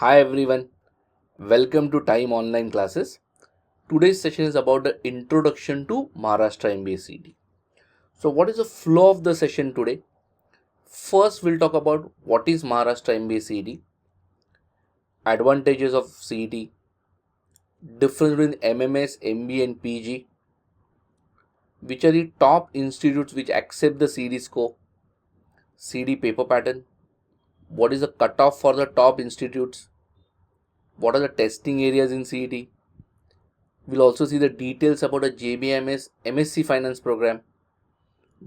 Hi everyone, welcome to Time Online Classes. Today's session is about the introduction to Maharashtra MBA CET. So what is the flow of the session today? First we'll talk about what is Maharashtra MBA CET, advantages of CET, difference between MMS, MBA and PG, which are the top institutes which accept the CET score, CET paper pattern, what is the cutoff for the top institutes, what are the testing areas in CET. We'll also see the details about a JBMS MSc Finance program,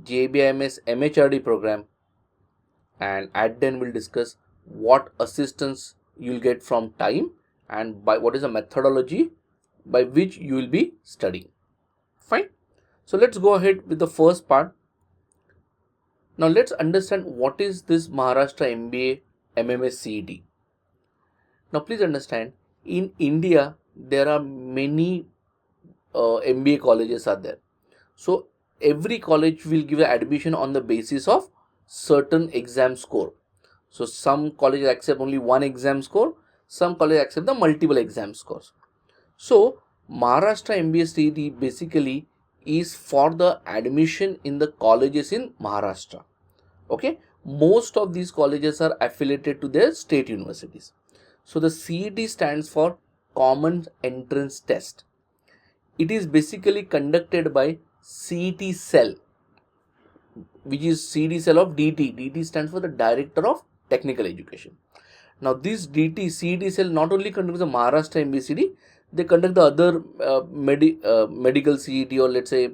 JBMS MHRD program, and at then we'll discuss what assistance you'll get from time and by what is the methodology by which you will be studying. Fine. So let's go ahead with the first part. Now let's understand what is this Maharashtra MBA MMS CET. Now please understand, in India there are many MBA colleges are there. So every college will give admission on the basis of certain exam score. So some colleges accept only one exam score, some colleges accept the multiple exam scores. So Maharashtra MBA CET basically is for the admission in the colleges in Maharashtra. Okay, most of these colleges are affiliated to their state universities. So the CET stands for Common Entrance Test. It is basically conducted by CET cell, which is CET cell of DT. DT stands for the Director of Technical Education. Now this DT CET cell not only conducts the Maharashtra MBA CET, they conduct the other medical CET, or let's say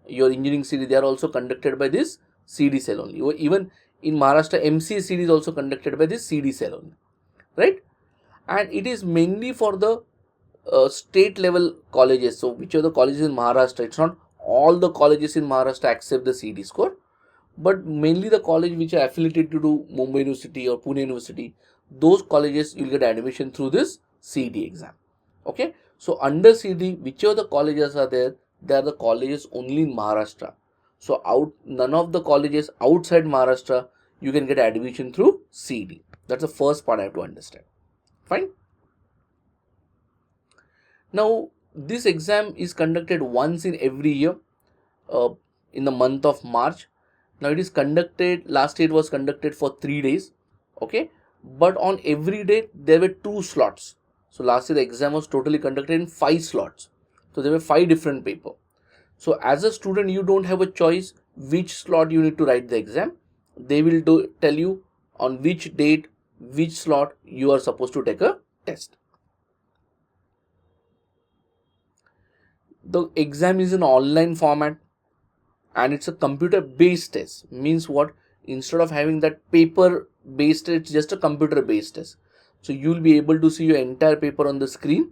your engineering CET. They are also conducted by this CET cell only. Even in Maharashtra MCA CET is also conducted by this CET cell only, right? And it is mainly for the state level colleges. So which are the colleges in Maharashtra? It's not all the colleges in Maharashtra accept the CET score, but mainly the college which are affiliated to Mumbai University or Pune University, those colleges you'll get admission through this CET exam. Okay, so under CET, whichever the colleges are there, they are the colleges only in Maharashtra. So none of the colleges outside Maharashtra you can get admission through CET. That's the first part I have to understand. Fine. Now this exam is conducted once in every year in the month of March. Now it is conducted, last year it was conducted for 3 days. Okay, but on every day there were 2 slots. So last year the exam was totally conducted in 5 slots. So there were 5 different papers. So as a student you don't have a choice which slot you need to write the exam. They will tell you on which date, which slot you are supposed to take a test. The exam is in online format and it's a computer based test. Means what? Instead of having that paper based test, it's just a computer based test. So you'll be able to see your entire paper on the screen.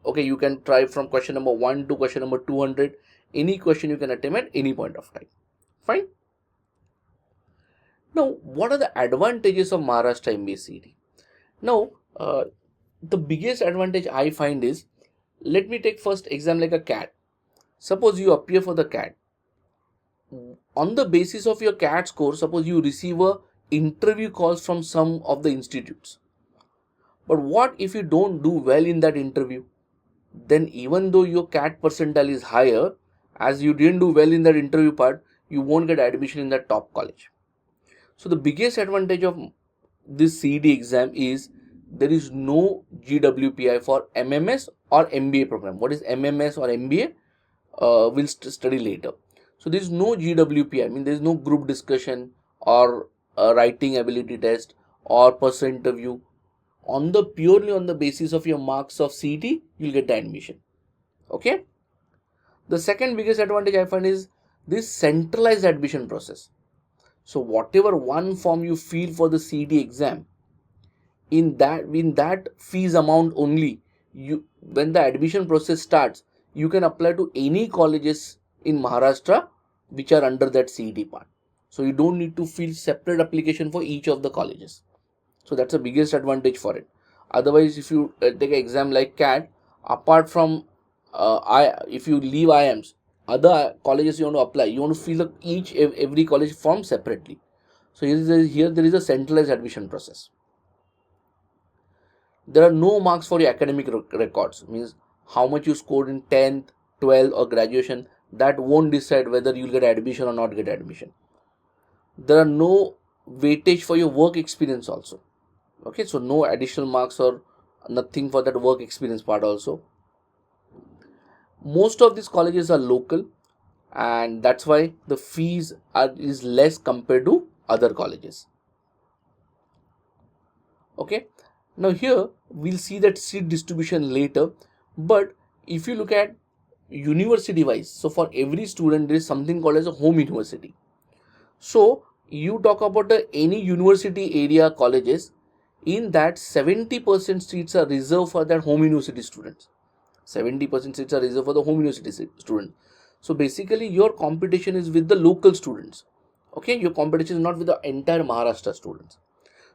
Okay, you can try from question number 1 to question number 200. Any question you can attempt at any point of time. Fine. Now, what are the advantages of Maharashtra MBA CET? Now, the biggest advantage I find is, let me take first exam like a CAT. Suppose you appear for the CAT. On the basis of your CAT score, suppose you receive a interview calls from some of the institutes. But what if you don't do well in that interview? Then even though your CAT percentile is higher, as you didn't do well in that interview part, you won't get admission in that top college. So the biggest advantage of this CET exam is there is no GWPI for MMS or MBA program. What is MMS or MBA? We'll study later. So there is no GWPI. I mean, there is no group discussion or writing ability test or person interview. Purely on the basis of your marks of CET, you'll get the admission. Okay. The second biggest advantage I find is this centralized admission process. So whatever one form you fill for the CET exam, in that fees amount only, when the admission process starts, you can apply to any colleges in Maharashtra which are under that CET part. So you don't need to fill separate application for each of the colleges. So that's the biggest advantage for it. Otherwise, if you take an exam like CAT, apart from if you leave IIMs, other colleges you want to apply, you want to fill every college form separately. So here there is a centralized admission process. There are no marks for your academic records, means how much you scored in 10th, 12th or graduation, that won't decide whether you'll get admission or not get admission. There are no weightage for your work experience also. Okay, so no additional marks or nothing for that work experience part also. Most of these colleges are local, and that's why the fees is less compared to other colleges. Okay, now here we'll see that seat distribution later, but if you look at university wise, so for every student there is something called as a home university. So you talk about any university area colleges, in that 70% seats are reserved for that home university students. 70% seats are reserved for the home university students. So basically your competition is with the local students. Okay, your competition is not with the entire Maharashtra students.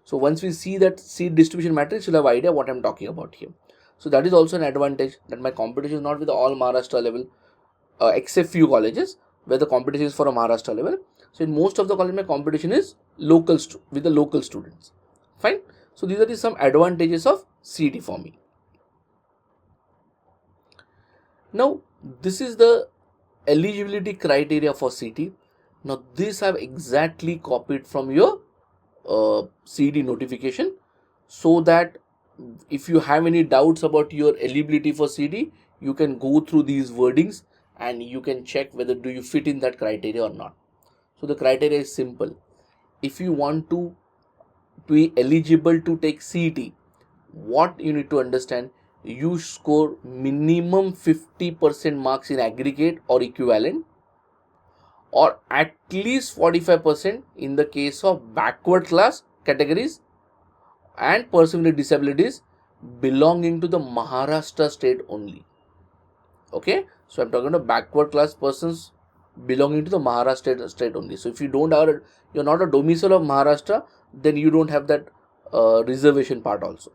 So once we see that seat distribution matrix, you'll have idea what I'm talking about here. So that is also an advantage, that my competition is not with all Maharashtra level, except few colleges where the competition is for a Maharashtra level. So in most of the college, my competition is local with the local students. Fine. So these are some advantages of CET for me. Now this is the eligibility criteria for CET. Now this I've exactly copied from your CET notification, so that if you have any doubts about your eligibility for CET, you can go through these wordings and you can check whether do you fit in that criteria or not. So the criteria is simple. If you want to be eligible to take CET, what you need to understand, you score minimum 50% marks in aggregate or equivalent, or at least 45% in the case of backward class categories and person with disabilities belonging to the Maharashtra state only. Okay, so I'm talking about backward class persons belonging to the Maharashtra state only. So if you don't have, you're not a domicile of Maharashtra, then you don't have that reservation part also.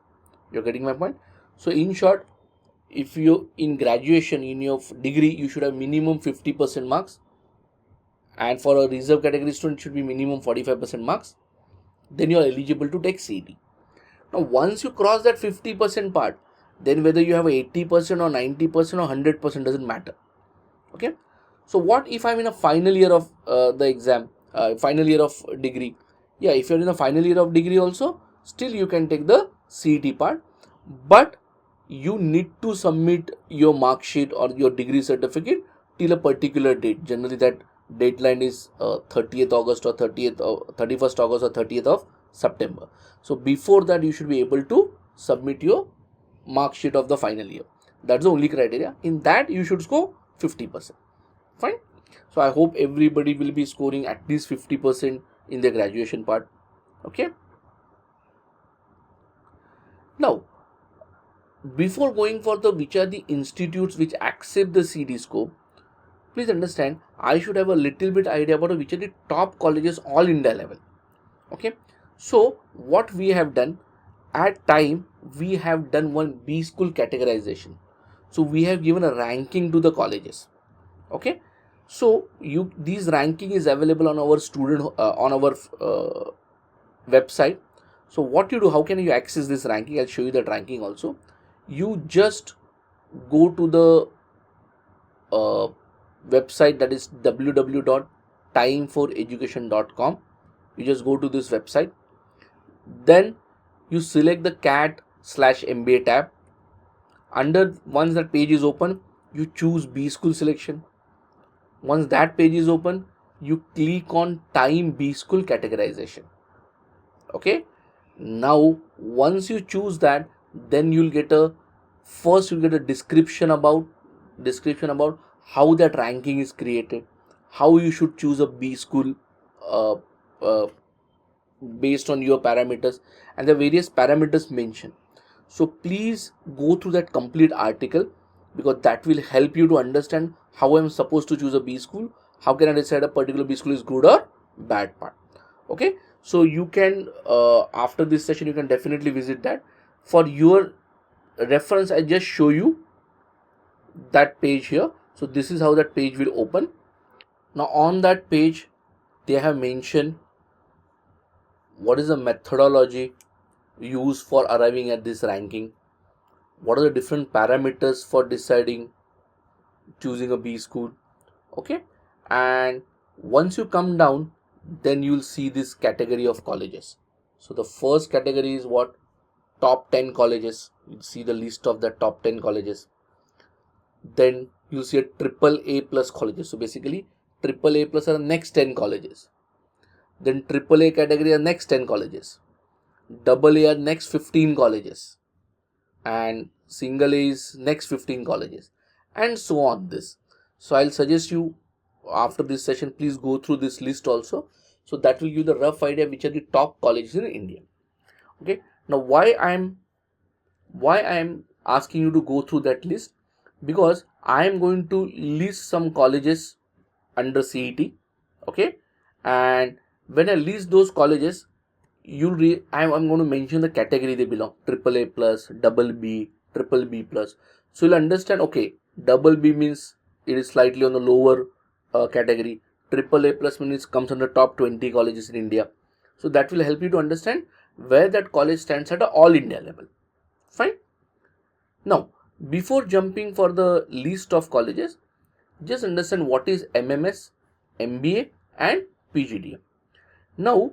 You're getting my point? So in short, if you in graduation, in your degree, you should have minimum 50% marks, and for a reserve category student should be minimum 45% marks, then you are eligible to take CET. Now once you cross that 50% part, then whether you have 80% or 90% or 100% doesn't matter. Okay, so what if I'm in a final year of the exam, final year of degree? Yeah, if you're in a final year of degree also, still you can take the CET part, but you need to submit your mark sheet or your degree certificate till a particular date. Generally that deadline is 30th August or 31st August or 30th of September. So before that you should be able to submit your mark sheet of the final year. That's the only criteria. In that you should score 50%. Fine. So I hope everybody will be scoring at least 50% in their graduation part. Okay. Now, before going for the which are the institutes which accept the CET scope, please understand I should have a little bit idea about which are the top colleges all India level. Okay. So what we have done at time, we have done one B school categorization. So we have given a ranking to the colleges. Okay. So these ranking is available on our student on our website. So what you do, how can you access this ranking? I'll show you that ranking also. You just go to the website, that is www.timeforeducation.com. You just go to this website, then you select the CAT/MBA tab. Once that page is open, you choose B school selection. Once that page is open, you click on time B school categorization. Okay, now once you choose that, then you'll get a description about how that ranking is created, how you should choose a B school uh, uh, based on your parameters, and the various parameters mentioned. So please go through that complete article, because that will help you to understand how I'm supposed to choose a B school, how can I decide a particular B school is good or bad part. Okay, so you can after this session you can definitely visit that. For your reference, I just show you that page here. So this is how that page will open. Now on that page they have mentioned what is the methodology, use for arriving at this ranking? What are the different parameters for deciding choosing a B school? Okay, and once you come down, then you'll see this category of colleges. So the first category is what? Top 10 colleges. You see the list of the top 10 colleges. Then you see a triple A plus colleges. So basically triple A plus are the next 10 colleges. Then triple A category are next 10 colleges. Double A are next 15 colleges. And single A is next 15 colleges. And so on this. So I'll suggest you after this session, please go through this list also. So that will give the rough idea which are the top colleges in India. Okay. Now why I'm asking you to go through that list? Because I am going to list some colleges under CET. Okay. And when I list those colleges, I'm going to mention the category they belong: triple A plus, double B, triple B plus. So you'll understand, okay, double B means it is slightly on the lower category. Triple A plus means it comes under top 20 colleges in India. So that will help you to understand where that college stands at an all India level. Fine. Now, before jumping for the list of colleges, just understand what is MMS, MBA and PGDM. Now,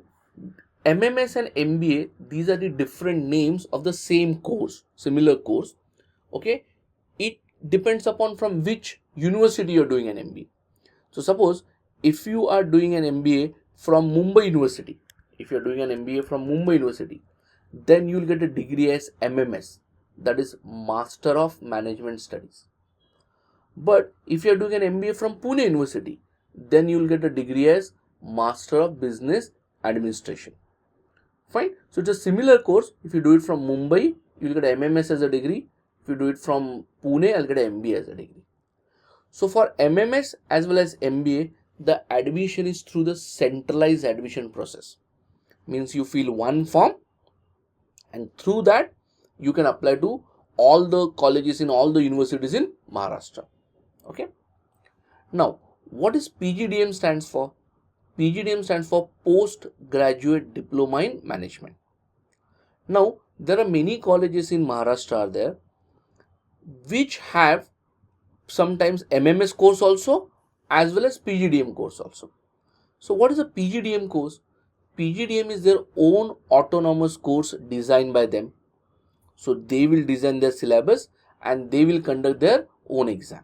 MMS and MBA, these are the different names of the same course, similar course. Okay, it depends upon from which university you're doing an MBA. So suppose if you are doing an MBA from Mumbai University, then you'll get a degree as MMS, that is Master of Management Studies. But if you're doing an MBA from Pune University, then you'll get a degree as Master of Business Administration. Fine. So it's a similar course. If you do it from Mumbai, you'll get MMS as a degree. If you do it from Pune, I'll get an MBA as a degree. So for MMS as well as MBA, the admission is through the centralized admission process. Means you fill one form and through that you can apply to all the colleges in all the universities in Maharashtra. Okay. Now, what is PGDM stands for? PGDM stands for Postgraduate Diploma in Management. Now, there are many colleges in Maharashtra there which have sometimes MMS course also as well as PGDM course also. So what is a PGDM course? PGDM is their own autonomous course designed by them. So they will design their syllabus and they will conduct their own exam.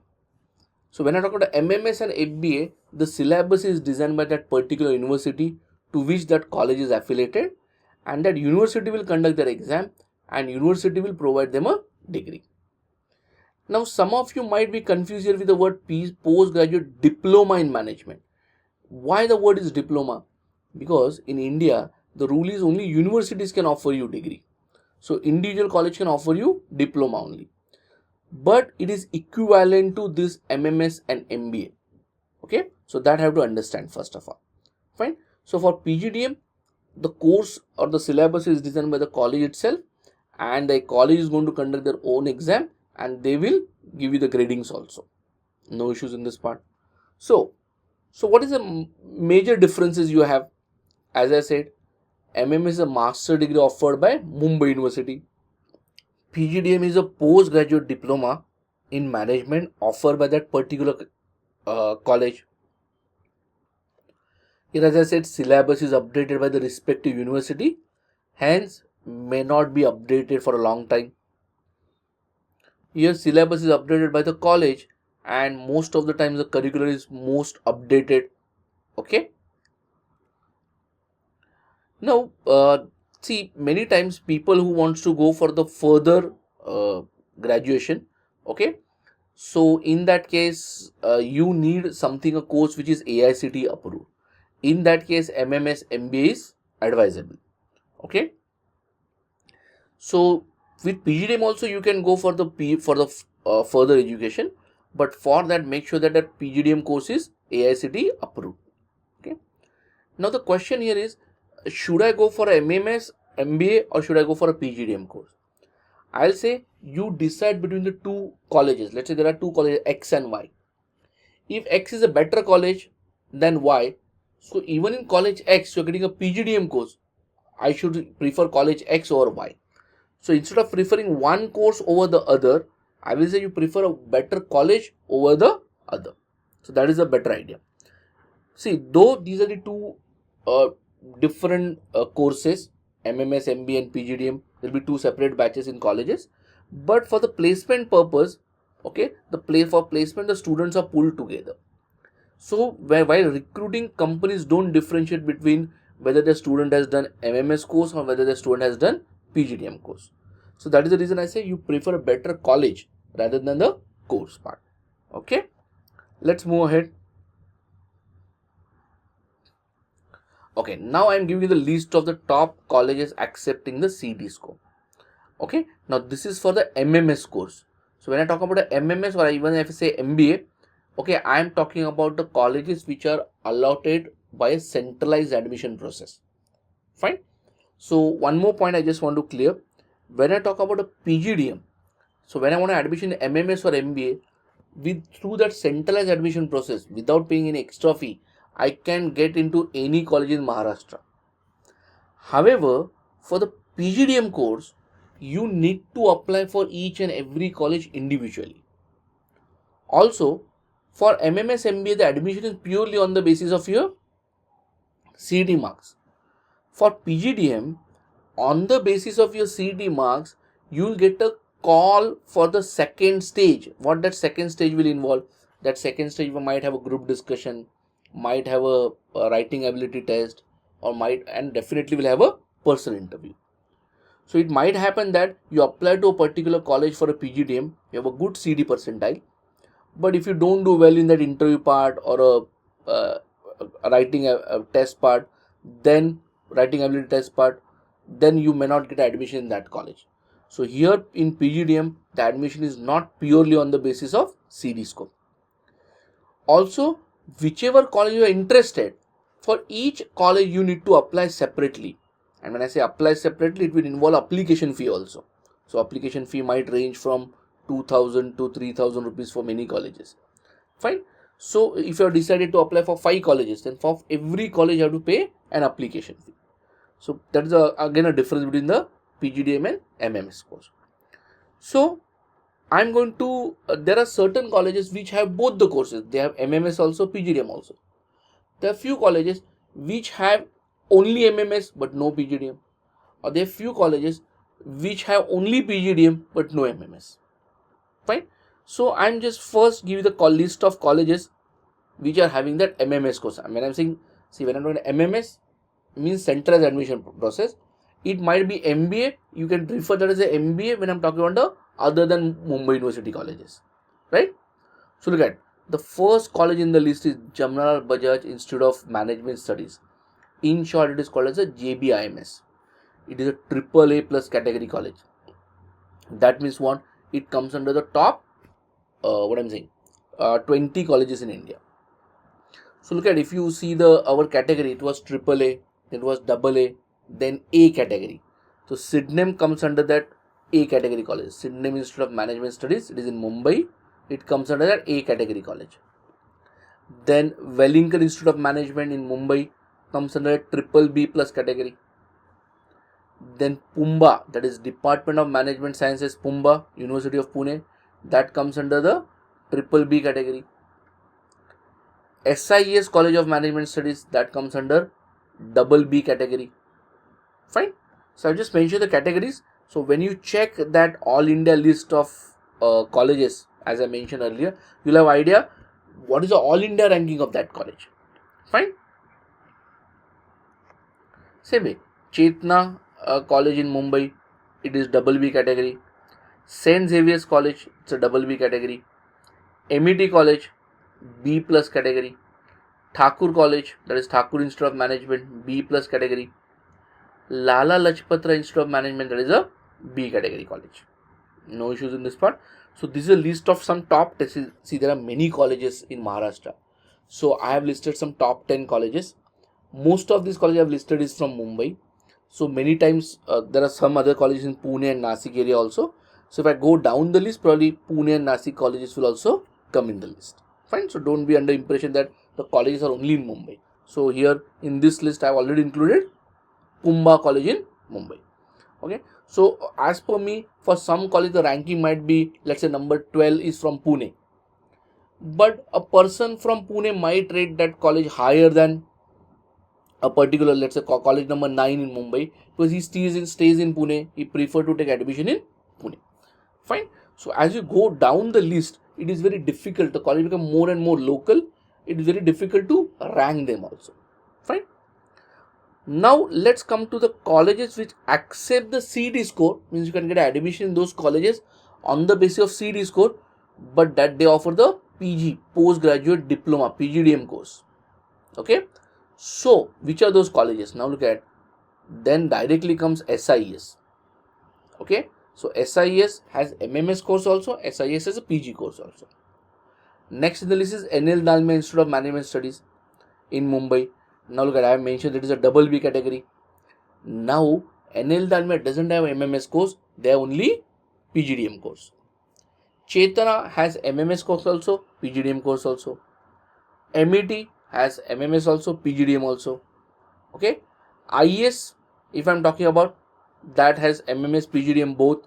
So when I talk about MMS and MBA, the syllabus is designed by that particular university to which that college is affiliated, and that university will conduct their exam and university will provide them a degree. Now some of you might be confused here with the word postgraduate diploma in management. Why the word is diploma? Because in India, the rule is only universities can offer you degree. So individual college can offer you diploma only. But it is equivalent to this MMS and MBA. Okay, so that I have to understand first of all. Fine. So for PGDM, the course or the syllabus is designed by the college itself, and the college is going to conduct their own exam and they will give you the gradings also. No issues in this part. So what is the major differences you have? As I said, MMS is a master degree offered by Mumbai University. PGDM is a postgraduate diploma in management offered by that particular college. Here, as I said, syllabus is updated by the respective university, hence may not be updated for a long time. Here, syllabus is updated by the college and most of the times the curriculum is most updated. Okay. Now, see, many times people who wants to go for the further graduation, okay, so in that case you need something, a course which is AICTE approved. In that case, MMS MBA is advisable. Okay, so with PGDM also you can go for the further education, but for that make sure that that PGDM course is AICTE approved. Okay, now the question here is, should I go for a MMS MBA or should I go for a PGDM course? I'll say you decide between the two colleges. Let's say there are two colleges, X and Y. If X is a better college than Y, so even in college X you're getting a PGDM course, I should prefer college X over Y. So instead of preferring one course over the other, I will say you prefer a better college over the other. So that is a better idea. See, though these are the two different courses, MMS, MBA and PGDM, there will be two separate batches in colleges. But for the placement purpose, okay, for placement the students are pulled together. So while recruiting, companies don't differentiate between whether the student has done MMS course or whether the student has done PGDM course. So that is the reason I say you prefer a better college rather than the course part. Okay, let's move ahead. Okay, now I am giving you the list of the top colleges accepting the CD score. Okay, now this is for the MMS course. So when I talk about the MMS or even if I say MBA, okay, I am talking about the colleges which are allotted by a centralized admission process. Fine. So one more point I just want to clear. When I talk about a PGDM, so when I want to admission in MMS or MBA, through that centralized admission process, without paying any extra fee, I can get into any college in Maharashtra. However, for the PGDM course, you need to apply for each and every college individually. Also, for MMS MBA, the admission is purely on the basis of your CET marks. For PGDM, on the basis of your CET marks, you will get a call for the second stage. What that second stage will involve? That second stage might have a group discussion, might have a writing ability test, or definitely will have a personal interview. So it might happen that you apply to a particular college for a PGDM, you have a good CD percentile, but if you don't do well in that interview part or a writing a test part, then writing ability test part, then you may not get admission in that college. So here in PGDM, the admission is not purely on the basis of CD score. Also, whichever college you are interested, for each college you need to apply separately. And when I say apply separately, it will involve application fee also. So application fee might range from 2,000 to 3,000 rupees for many colleges. Fine. So if you have decided to apply for 5 colleges, then for every college you have to pay an application fee. So that is again a difference between the PGDM and MMS course. So I'm going to, there are certain colleges which have both the courses. They have MMS also, PGDM also. There are few colleges which have only MMS but no PGDM. Or there are few colleges which have only PGDM but no MMS. Fine. So I'm just first give you the list of colleges which are having that MMS course. And when I'm saying, see, when I'm talking MMS, means centralized admission process. It might be MBA. You can refer that as a MBA when I'm talking about the other than Mumbai University colleges, right? So look at the first college in the list is Jamnalal Bajaj Institute of Management Studies. In short, it is called as a JBIMS. It is a AAA plus category college. That means what? It comes under the top 20 colleges in India. So look at, if you see our category, it was AAA, then it was AA, then A category. So Sydenham comes under that A category college. Sydenham Institute of Management Studies, it is in Mumbai. It comes under that A category college. Then Wellington Institute of Management in Mumbai comes under BBB plus category. Then Pumba, that is Department of Management Sciences, Pumba, University of Pune, that comes under the BBB category. SIES College of Management Studies, that comes under BB category. Fine. So I just mentioned the categories. So when you check that all India list of colleges, as I mentioned earlier, you'll have idea what is the all India ranking of that college. Fine. Same way, Chetna College in Mumbai, it is BB category. St. Xavier's College, it's a BB category. MET College, B plus category. Thakur College, that is Thakur Institute of Management, B plus category. Lala Lajpat Rai Institute of Management, that is a B category college. No issues in this part. So this is a list of some top tests. See, there are many colleges in Maharashtra. So I have listed some top 10 colleges. Most of these colleges I have listed is from Mumbai. So many times there are some other colleges in Pune and Nasik area also. So if I go down the list, probably Pune and Nasik colleges will also come in the list. Fine. So don't be under impression that the colleges are only in Mumbai. So here in this list I have already included Kumbha College in Mumbai. Okay, so as per me, for some college the ranking might be, let's say number 12 is from Pune, but a person from Pune might rate that college higher than a particular, let's say, college number 9 in Mumbai, because he stays in Pune, he prefer to take admission in Pune. Fine. So as you go down the list, it is very difficult. The college become more and more local. It is very difficult to rank them also. Fine. Now let's come to the colleges which accept the CD score. Means you can get admission in those colleges on the basis of CD score, but that they offer the PG, postgraduate diploma, PGDM course. Okay. So which are those colleges? Now look at. Then directly comes SIS. Okay. So SIS has MMS course also, SIS has a PG course also. Next in the list is NL Dalmia Institute of Management Studies in Mumbai. Now look at, I have mentioned it is a double B category. Now NL Dalmia doesn't have MMS course, they have only PGDM course. Chetana has MMS course also, PGDM course also. MET has MMS also, PGDM also. Okay. IS, if I am talking about, that has MMS, PGDM both.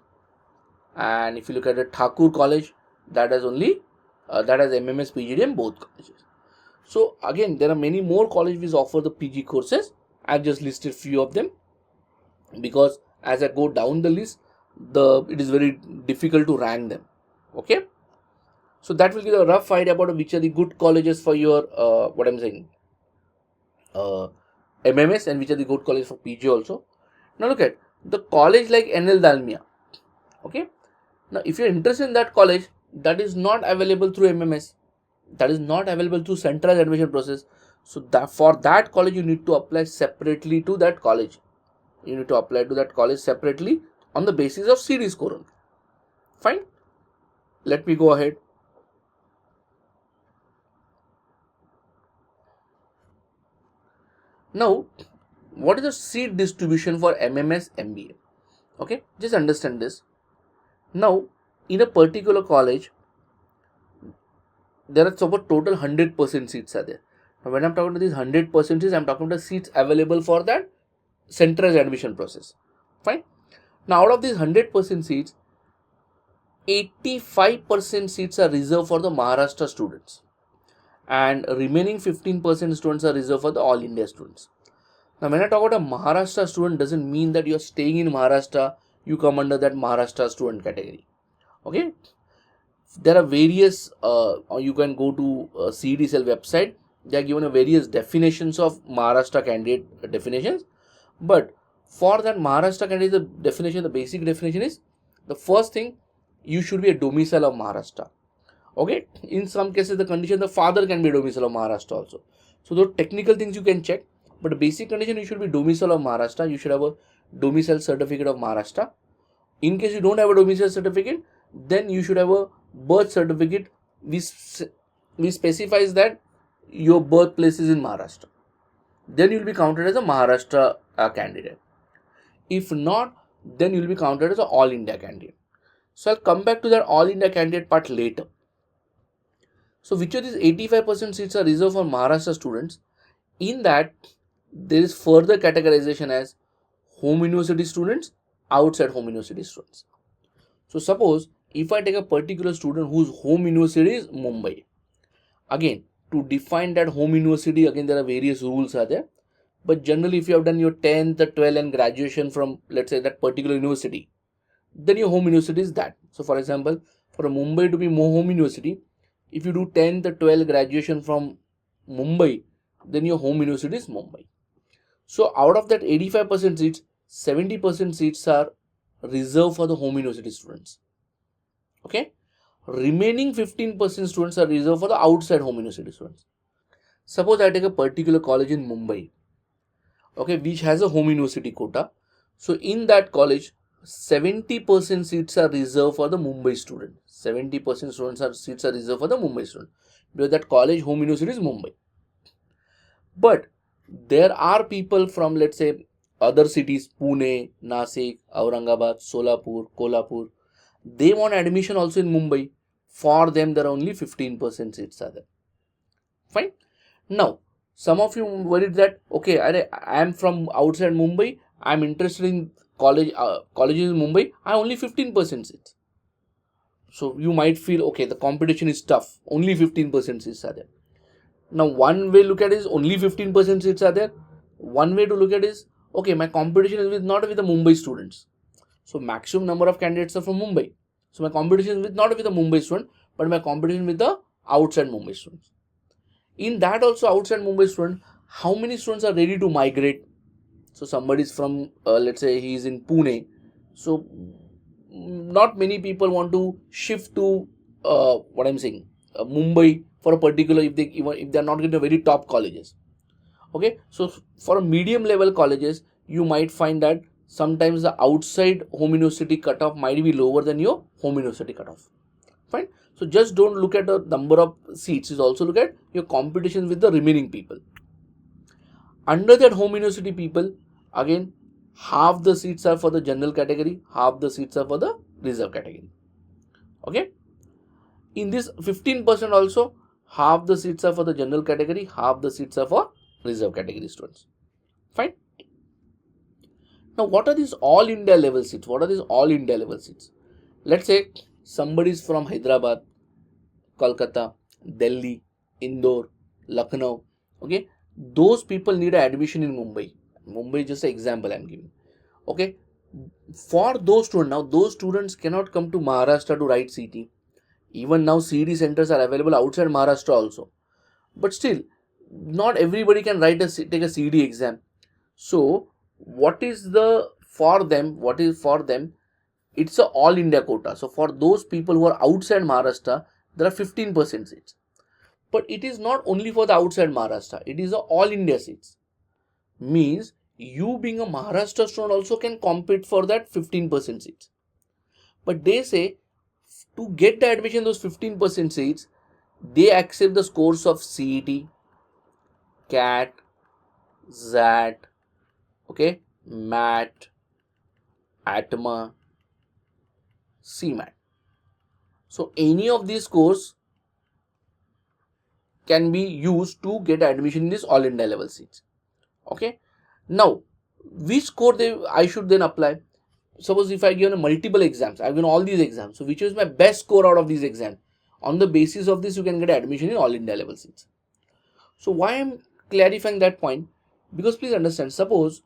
And if you look at the Thakur College, that has only that has MMS, PGDM both colleges. So again, there are many more colleges which offer the PG courses. I have just listed few of them because as I go down the list, it is very difficult to rank them. Okay, so that will give a rough idea about which are the good colleges for your what I'm saying MMS, and which are the good colleges for PG also. Now look at the college like NL Dalmia. Okay, now if you're interested in that college, that is not available through MMS, that is not available through centralized admission process. So that for that college you need to apply separately to that college. You need to apply to that college separately on the basis of CD score. Fine. Let me go ahead. Now, what is the seat distribution for MMS MBA? Okay, just understand this. Now, in a particular college, there are about total 100% seats are there. Now, when I'm talking about these 100% seats, I'm talking about the seats available for that centralized admission process. Fine. Now, out of these 100% seats, 85% seats are reserved for the Maharashtra students, and remaining 15% students are reserved for the All India students. Now, when I talk about a Maharashtra student, doesn't mean that you are staying in Maharashtra, you come under that Maharashtra student category. Okay. There are various, you can go to CDCL website. They are given a various definitions of Maharashtra candidate definitions. But for that Maharashtra candidate, the definition, the basic definition is, the first thing, you should be a domicile of Maharashtra. Okay. In some cases, the condition, the father can be a domicile of Maharashtra also. So those technical things you can check. But the basic condition, you should be domicile of Maharashtra. You should have a domicile certificate of Maharashtra. In case you don't have a domicile certificate, then you should have a birth certificate which specifies that your birthplace is in Maharashtra. Then you will be counted as a Maharashtra candidate. If not, then you will be counted as an All India candidate. So I'll come back to that All India candidate part later. So which of these 85% seats are reserved for Maharashtra students? In that, there is further categorization as home university students, outside home university students. So suppose if I take a particular student whose home university is Mumbai, again, to define that home university, again there are various rules are there. But generally, if you have done your 10th, 12th and graduation from, let's say, that particular university, then your home university is that. So for example, for a Mumbai to be home university, if you do 10th, 12th graduation from Mumbai, then your home university is Mumbai. So out of that 85% seats, 70% seats are reserved for the home university students. Okay. Remaining 15% students are reserved for the outside home university students. Suppose I take a particular college in Mumbai, okay, which has a home university quota. So in that college, 70% seats are reserved for the Mumbai student. 70% seats are reserved for the Mumbai student, because that college home university is Mumbai. But there are people from, let's say, other cities, Pune, Nasik, Aurangabad, Solapur, Kolhapur. They want admission also in Mumbai. For them, there are only 15% seats are there. Fine. Now, some of you worried that, okay, I am from outside Mumbai, I'm interested in colleges in Mumbai, I have only 15% seats. So you might feel, okay, the competition is tough, only 15% seats are there. Now one way to look at it is only 15% seats are there. One way to look at it is, okay, my competition is not with the Mumbai students. So maximum number of candidates are from Mumbai. So my competition is not with the Mumbai student, but my competition with the outside Mumbai students. In that also, outside Mumbai student, how many students are ready to migrate? So somebody is from, let's say he is in Pune. So not many people want to shift to Mumbai for a particular, if they are not getting a very top colleges. Okay, so for medium level colleges, you might find that sometimes the outside home university cutoff might be lower than your home university cutoff. Fine. So just don't look at the number of seats, is also look at your competition with the remaining people. Under that home university people, again, half the seats are for the general category, half the seats are for the reserve category. Okay. In this 15% also, half the seats are for the general category, half the seats are for reserve category students. Fine. Now, what are these all India level seats? What are these all India level seats? Let's say somebody is from Hyderabad, Kolkata, Delhi, Indore, Lucknow. Okay, those people need an admission in Mumbai. Mumbai is just an example I am giving. Okay, for those students, now those students cannot come to Maharashtra to write CT. Even now CET centers are available outside Maharashtra also. But still, not everybody can take a CET exam. So what is for them? It's a all India quota. So for those people who are outside Maharashtra, there are 15% seats. But it is not only for the outside Maharashtra. It is a all India seats. Means you being a Maharashtra student also can compete for that 15% seats. But they say to get the admission those 15% seats, they accept the scores of CET, CAT, ZAT, okay, MAT, ATMA, CMAT. So any of these scores can be used to get admission in this all India level seats. Okay. Now, which score I should then apply? Suppose if I given multiple exams, I've given all these exams. So which is my best score out of these exams? On the basis of this, you can get admission in all India level seats. So why I'm clarifying that point? Because please understand, suppose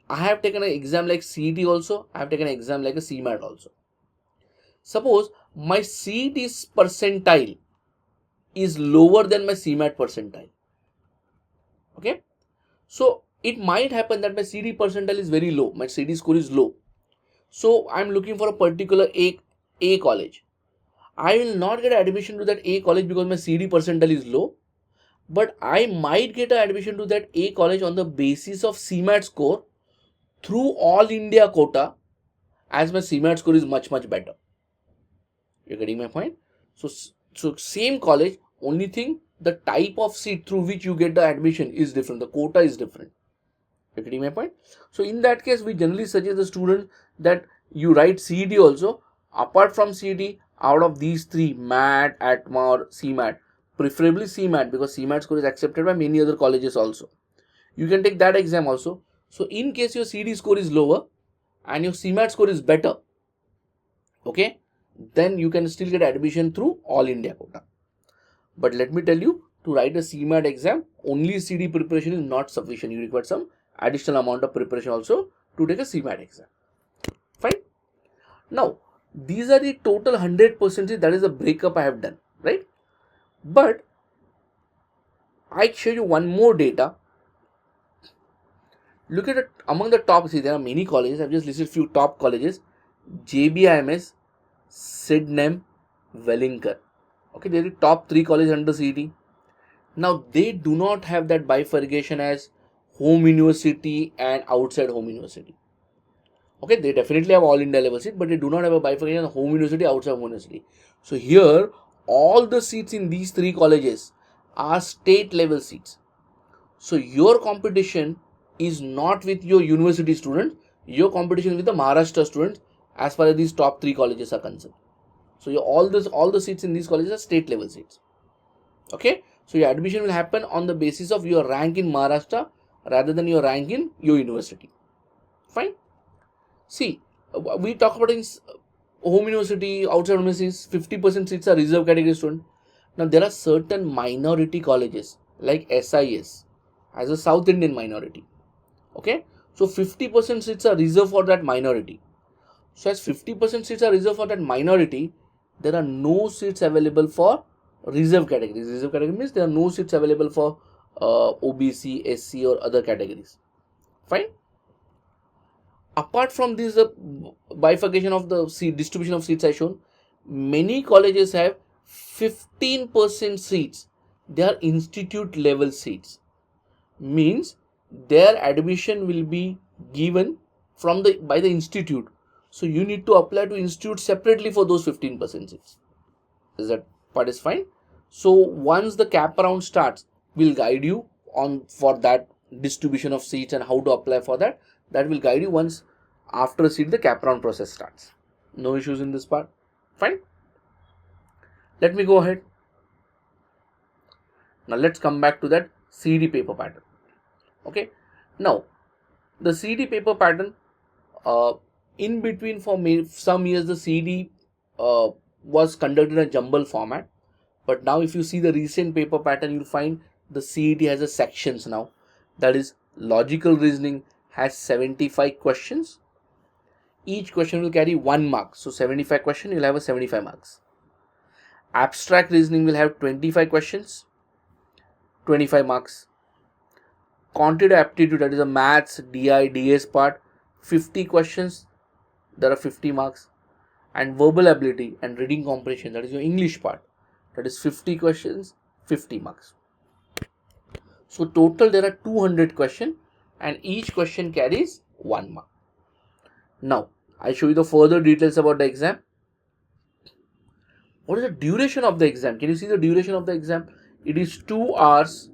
I have taken an exam like CET also, I have taken an exam like a CMAT also. Suppose my CET's percentile is lower than my CMAT percentile. Okay. So it might happen that my CET percentile is very low, my CET score is low. So I'm looking for a particular A college. I will not get admission to that A college because my CET percentile is low. But I might get an admission to that A college on the basis of CMAT score through all India quota, as my CMAT score is much better. You're getting my point? So same college, only thing, the type of seat through which you get the admission is different. The quota is different. You're getting my point? So in that case, we generally suggest the student that you write CET also. Apart from CET, out of these three, MAT, ATMA or CMAT, preferably CMAT, because CMAT score is accepted by many other colleges also. You can take that exam also. So in case your CET score is lower and your CMAT score is better, okay, then you can still get admission through all India quota. But let me tell you, to write a CMAT exam, only CET preparation is not sufficient. You require some additional amount of preparation also to take a CMAT exam. Fine. Now, these are the total 100%, that is the breakup I have done, right? But I show you one more data. Look at it among the top. See, there are many colleges. I've just listed few top colleges: JBIMS, Sydenham, Wellinker. Okay, they are the top 3 colleges under CET. Now they do not have that bifurcation as home university and outside home university. Okay, they definitely have all India level seat, but they do not have a bifurcation of home university, outside home university. So here, all the seats in these 3 colleges are state level seats. So your competition is not with your university students, your competition is with the Maharashtra students as far as these top 3 colleges are concerned. So all the seats in these colleges are state level seats. Okay, so your admission will happen on the basis of your rank in Maharashtra rather than your rank in your university. Fine. See, we talk about in home university, outside universities, 50% seats are reserve category student. Now there are certain minority colleges like SIS as a South Indian minority. Okay, so 50% seats are reserved for that minority. So as 50% seats are reserved for that minority, there are no seats available for reserve categories. Reserve category means there are no seats available for OBC, SC or other categories. Fine. Apart from this, the bifurcation of the seat distribution of seats I shown, many colleges have 15% seats. They are institute level seats. Means their admission will be given from by the institute. So you need to apply to institute separately for those 15% seats. Is that part is fine? So once the cap round starts, we'll guide you on for that distribution of seats and how to apply for that. That will guide you once after a seat the cap round process starts. No issues in this part. Fine. Let me go ahead. Now let's come back to that CD paper pattern. Okay. Now the CD paper pattern, in between for some years the CD was conducted in a jumble format, but now if you see the recent paper pattern, you'll find the CET has a sections now. That is, logical reasoning has 75 questions. Each question will carry 1 mark. So 75 questions, you'll have a 75 marks. Abstract reasoning will have 25 questions, 25 marks. Quantitative aptitude, that is a maths, DI, DS part, 50 questions, there are 50 marks. And verbal ability and reading comprehension, that is your English part, that is 50 questions, 50 marks. So total there are 200 questions and each question carries 1 mark. Now I show you the further details about the exam. What is the duration of the exam? Can you see the duration of the exam? It is 2 hours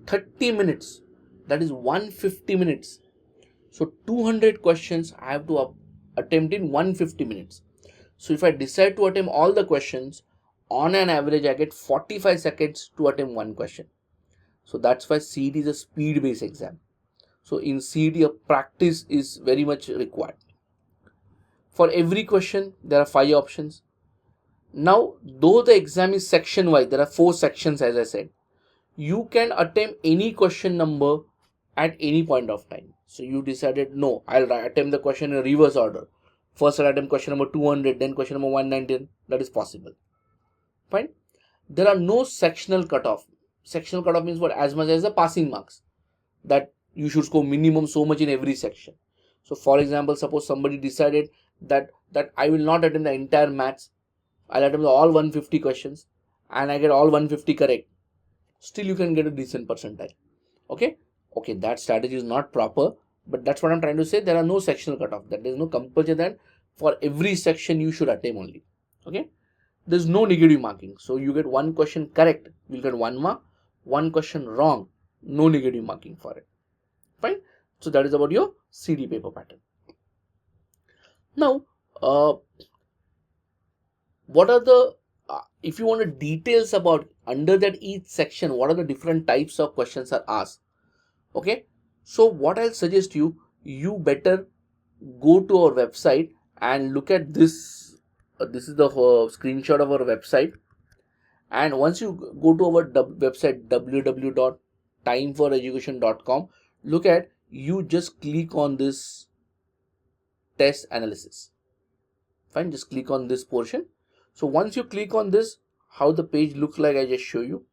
30 minutes. That is 150 minutes. So 200 questions I have to attempt in 150 minutes. So if I decide to attempt all the questions, on an average I get 45 seconds to attempt one question. So that's why CET is a speed based exam. So in CET a practice is very much required. For every question there are 5 options. Now though the exam is section wise, there are 4 sections as I said, you can attempt any question number at any point of time. So you decided, no, I'll attempt the question in reverse order. First I'll attempt question number 200, then question number 190, that is possible. Fine. There are no sectional cutoff. Sectional cutoff means what? As much as the passing marks, that you should score minimum so much in every section. So for example, suppose somebody decided that I will not attempt the entire maths, I'll attempt all 150 questions and I get all 150 correct. Still you can get a decent percentile. Okay, that strategy is not proper, but that's what I'm trying to say. There are no sectional cutoff, that there is no compulsion that for every section you should attempt only. Okay, there's no negative marking. So you get one question correct, you'll get 1 mark. One question wrong, no negative marking for it. Fine. So that is about your CD paper pattern. Now what are the if you want details about under that each section, what are the different types of questions are asked? Okay, so what I'll suggest you better go to our website and look at this. This is the screenshot of our website, and once you go to our website www.timeforeducation.com, look at, you just click on this test analysis. Fine, just click on this portion. So once you click on this, how the page looks like, I just show you.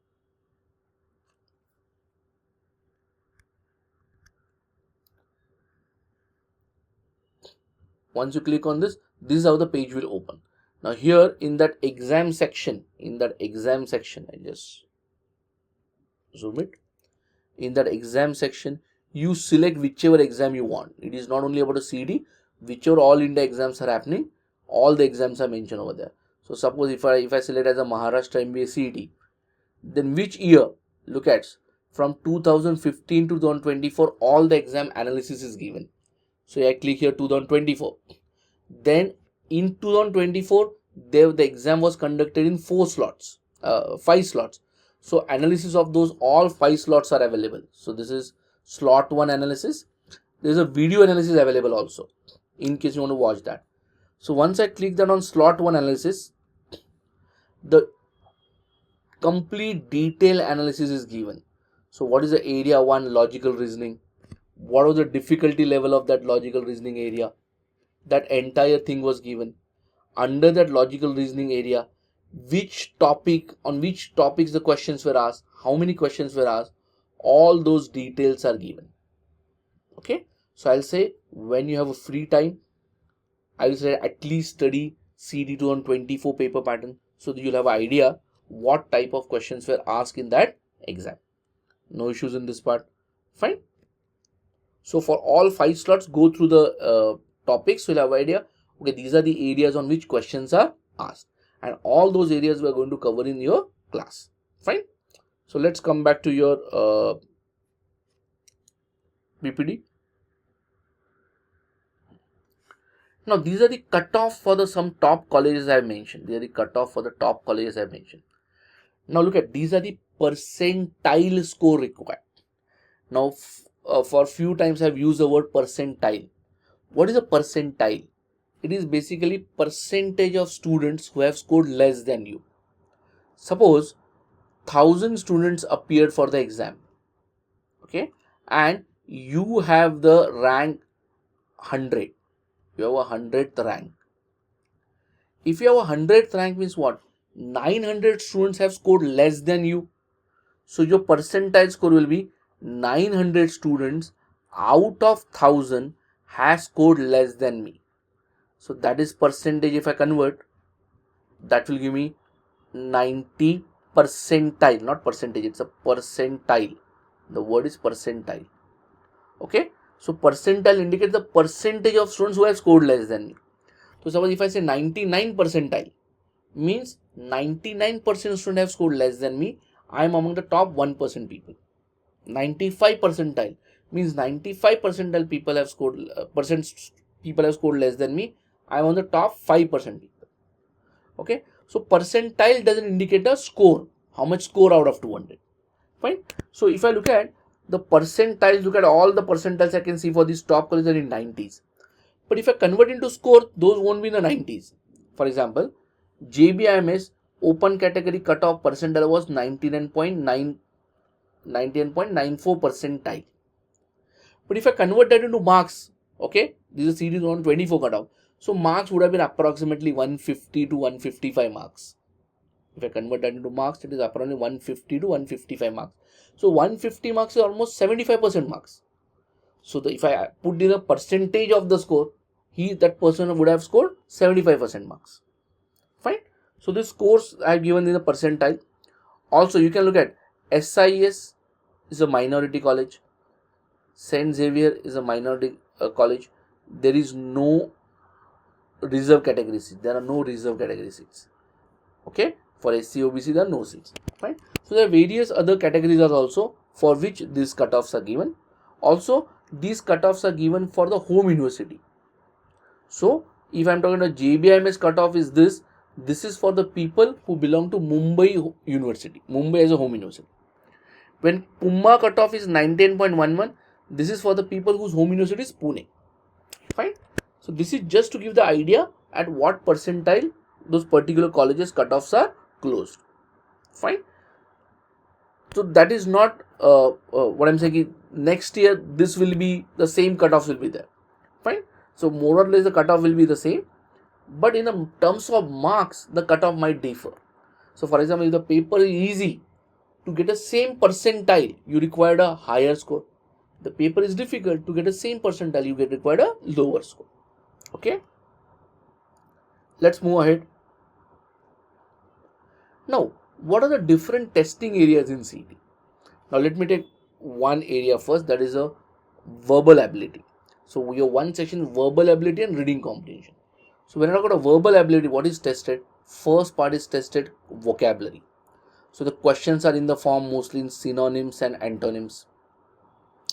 Once you click on this, this is how the page will open. Now here in that exam section, I just zoom it. In that exam section, you select whichever exam you want. It is not only about a CD, whichever all India exams are happening, all the exams are mentioned over there. So suppose if I select as a Maharashtra MBA CET, then which year? Look at, from 2015 to 2024, all the exam analysis is given. So I click here 2024. Then in 2024, the exam was conducted in 5 slots. So analysis of those all 5 slots are available. So this is slot 1 analysis. There's a video analysis available also in case you want to watch that. So once I click that on slot 1 analysis, the complete detail analysis is given. So what is the area 1 logical reasoning? What was the difficulty level of that logical reasoning area? That entire thing was given. Under that logical reasoning area, on which topics the questions were asked, how many questions were asked, all those details are given. Okay, so I'll say when you have a free time, I will say at least study CD 2024 paper pattern so that you'll have an idea what type of questions were asked in that exam. No issues in this part. Fine. So for all 5 slots, go through the topics. You'll have an idea. Okay, these are the areas on which questions are asked, and all those areas we are going to cover in your class. Fine. So let's come back to your PPD. Now these are the cutoff for the some top colleges I have mentioned. They are the cutoff for the top colleges I have mentioned. Now look at, these are the percentile score required. Now for few times I have used the word percentile. What is a percentile? It is basically percentage of students who have scored less than you. Suppose 1000 students appeared for the exam, okay, and you have the rank 100. You have a 100th rank. If you have a 100th rank, means what? 900 students have scored less than you. So your percentile score will be 900 students out of 1000 has scored less than me. So that is percentage. If I convert, that will give me 90 percentile, not percentage, it's a percentile. The word is percentile. Okay, so percentile indicates the percentage of students who have scored less than me. So suppose if I say 99 percentile, means 99% students have scored less than me. I am among the top 1% people. 95 percentile means 95 percentile people have scored people have scored less than me. I am on the top 5% people. Okay, so percentile doesn't indicate a score, how much score out of 200. Fine. So if I look at the percentiles, look at all the percentiles I can see for these top colleges are in 90s. But if I convert into score, those won't be in the 90s. For example, JBIMS open category cutoff percentile was 99.94 percentile. But if I convert that into marks, okay, this is series 124 cutoff. So marks would have been approximately 150 to 155 marks. If I convert that into marks, it is approximately 150 to 155 marks. So 150 marks is almost 75% marks. So if I put in a percentage of the score, that person would have scored 75% marks. Fine. So this scores I have given in the percentile. Also, you can look at SIS is a minority college. St. Xavier is a minority college. There is no reserve category seats. There are no reserve category seats. Okay. For SC, OBC, there are no seats. Fine. So there are various other categories are also for which these cutoffs are given. Also, these cutoffs are given for the home university. So if I am talking about JBIMS cutoff is this is for the people who belong to Mumbai University. Mumbai as a home university. When Pumma cutoff is 19.11, this is for the people whose home university is Pune. Fine. So this is just to give the idea at what percentile those particular colleges cutoffs are closed. Fine. So that is not what I'm saying. Next year this will be the same cutoffs will be there. Fine. So more or less the cutoff will be the same, but in the terms of marks the cutoff might differ. So for example, if the paper is easy, to get a same percentile you required a higher score. The paper is difficult, to get the same percentile you required a lower score. Okay, let's move ahead. Now, what are the different testing areas in CET? Now let me take one area first, that is a verbal ability. So we have one section, verbal ability and reading comprehension. So when I talk about verbal ability, what is tested? First part is tested vocabulary. So the questions are in the form mostly in synonyms and antonyms.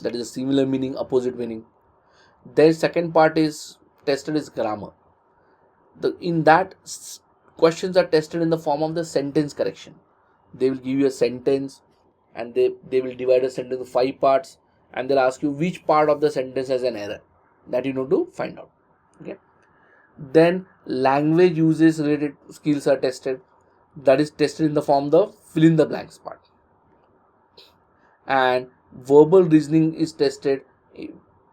That is a similar meaning, opposite meaning. Their second part is tested is grammar. In that, questions are tested in the form of the sentence correction. They will give you a sentence and they will divide a sentence into 5 parts and they'll ask you which part of the sentence has an error, that you need to find out. Okay. Then language uses related skills are tested, that is tested in the form of the fill in the blanks part. And verbal reasoning is tested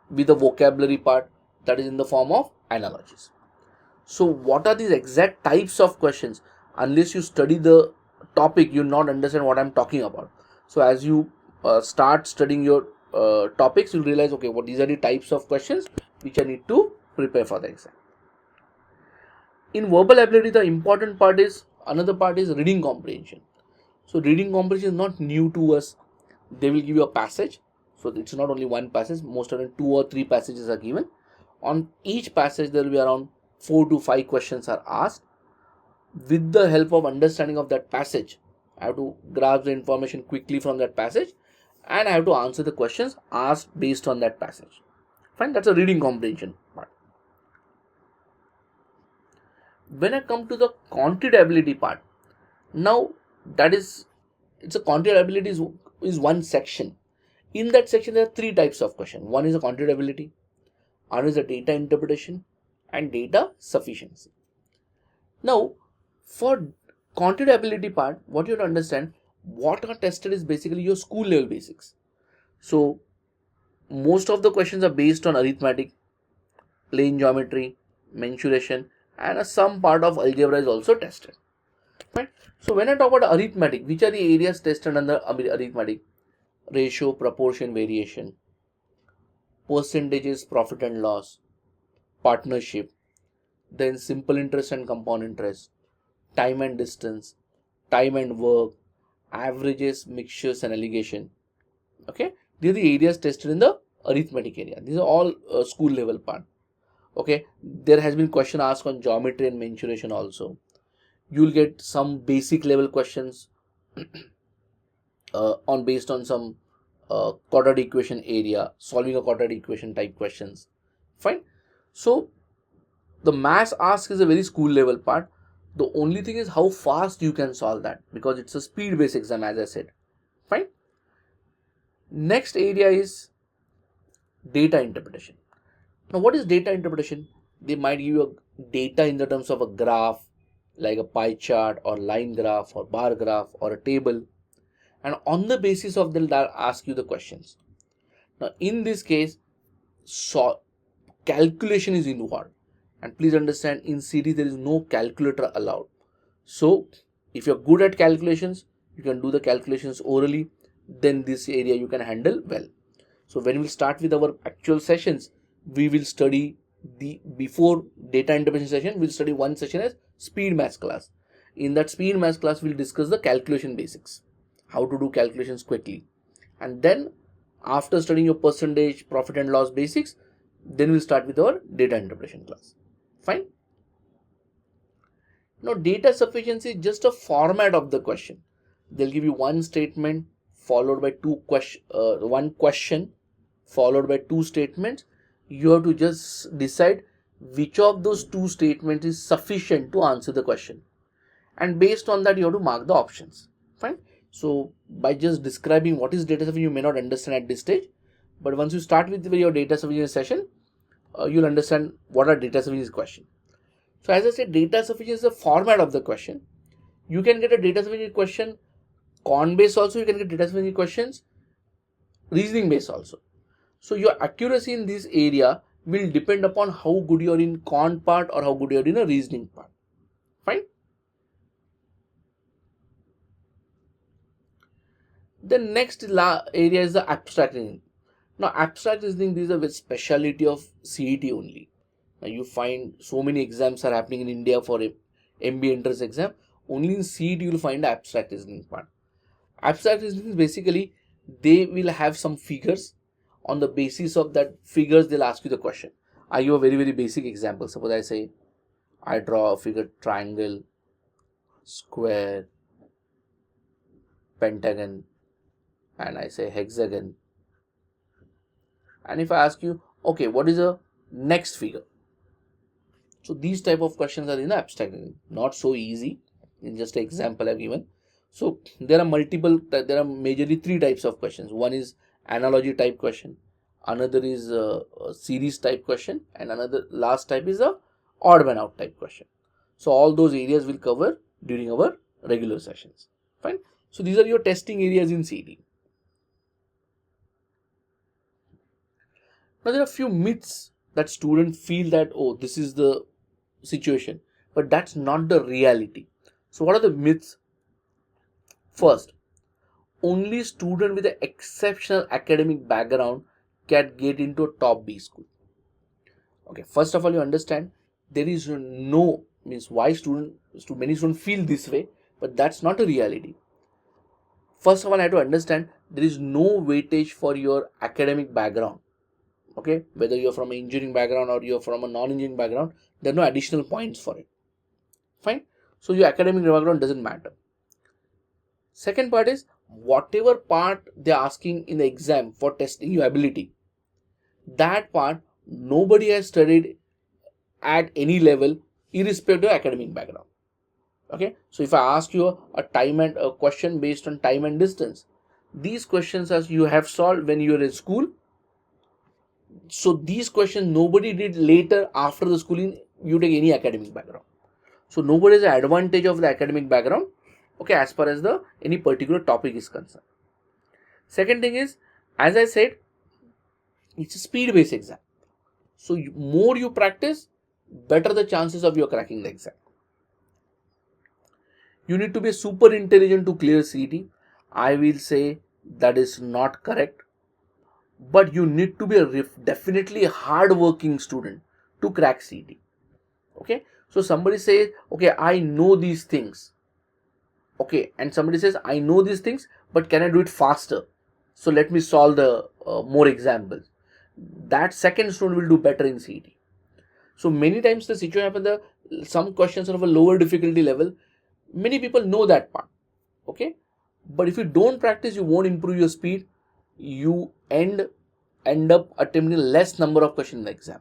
with the vocabulary part, that is in the form of analogies. So what are these exact types of questions? Unless you study the topic, you'll not understand what I'm talking about. So as you start studying your topics, you'll realize, okay, what these are the types of questions which I need to prepare for the exam. In verbal ability, the important part is, another part is reading comprehension. So reading comprehension is not new to us. They will give you a passage. So it's not only one passage, most of the 2 or 3 passages are given. On each passage, there will be around 4 to 5 questions are asked. With the help of understanding of that passage, I have to grasp the information quickly from that passage, and I have to answer the questions asked based on that passage. Fine, that's a reading comprehension part. When I come to the quantitative ability part, now it's a quantitative ability is one section. In that section, there are 3 types of questions. One is a quantitative ability, another is a data interpretation, and data sufficiency. Now, for quantitative ability part, what you have to understand, what are tested is basically your school level basics. So most of the questions are based on arithmetic, plane geometry, mensuration, and some part of algebra is also tested. Right? So when I talk about arithmetic, which are the areas tested under arithmetic? Ratio, proportion, variation, percentages, profit and loss, partnership, then simple interest and compound interest, time and distance, time and work, averages, mixtures and alligation. Okay, these are the areas tested in the arithmetic area. These are all school level part. Okay, there has been question asked on geometry and mensuration also. You will get some basic level questions based on some quadratic equation area, solving a quadratic equation type questions. Fine. So the maths ask is a very school level part. The only thing is how fast you can solve that, because it's a speed based exam, as I said. Fine. Next area is data interpretation. Now what is data interpretation? They might give you a data in the terms of a graph, like a pie chart or line graph or bar graph or a table, and on the basis of that they'll ask you the questions. Now in this case, calculation is involved, and please understand, in CD there is no calculator allowed. So if you're good at calculations, you can do the calculations orally, then this area you can handle well. So when we start with our actual sessions, we will study before data interpretation session, we'll study one session as speed maths class. In that speed maths class, we'll discuss the calculation basics, how to do calculations quickly. And then after studying your percentage, profit and loss basics, then we'll start with our data interpretation class. Fine. Now data sufficiency is just a format of the question. They'll give you one statement followed by one question followed by 2 statements. You have to just decide which of those 2 statements is sufficient to answer the question, and based on that you have to mark the options. Fine. So by just describing what is data sufficiency, you may not understand at this stage, but once you start with your data sufficiency session, you'll understand what are data sufficiency question. So as I said, data sufficiency is the format of the question. You can get a data sufficiency question con based also, you can get data sufficiency questions reasoning based also. So your accuracy in this area will depend upon how good you are in con part or how good you are in a reasoning part. Fine. The next area is the abstract reasoning. Now abstract reasoning, this is a speciality of CET only. Now you find so many exams are happening in India for a MBA entrance exam. Only in CET you will find the abstract reasoning part. Abstract reasoning is basically, they will have some figures. On the basis of that figures, they'll ask you the question. I give a very basic example. Suppose I say, I draw a figure triangle, square, pentagon, and I say hexagon. And if I ask you, okay, what is the next figure? So these type of questions are in the abstract reasoning. Not so easy. In just an example I've given. So there are majorly 3 types of questions. One is analogy type question, another is a series type question, and another last type is a odd man out type question. So all those areas will cover during our regular sessions. Fine. So these are your testing areas in CET. Now there are a few myths that students feel that, oh, this is the situation, but that's not the reality. So what are the myths? First, only student with an exceptional academic background can get into a top B school. Okay, first of all, you understand there is no, means why many students feel this way, but that's not a reality. First of all, I have to understand there is no weightage for your academic background. Okay, whether you're from an engineering background or you're from a non-engineering background, there are no additional points for it. Fine. So your academic background doesn't matter. Second part is, whatever part they're asking in the exam for testing your ability, that part nobody has studied at any level irrespective of academic background. Okay, so if I ask you a question based on time and distance, these questions as you have solved when you were in school. So these questions nobody did later after the schooling you take any academic background. So nobody has an advantage of the academic background, okay, as far as the any particular topic is concerned. Second thing is, as I said, it's a speed based exam. So more you practice, better the chances of you cracking the exam. You need to be super intelligent to clear CET. I will say that is not correct. But you need to be a definitely hard working student to crack CET. Okay. So somebody says, okay, I know these things. Okay. And somebody says, I know these things, but can I do it faster? So let me solve the more examples. That second student will do better in CET. So many times the situation happens that some questions are of a lower difficulty level. Many people know that part. Okay. But if you don't practice, you won't improve your speed. You end up attempting less number of questions in the exam.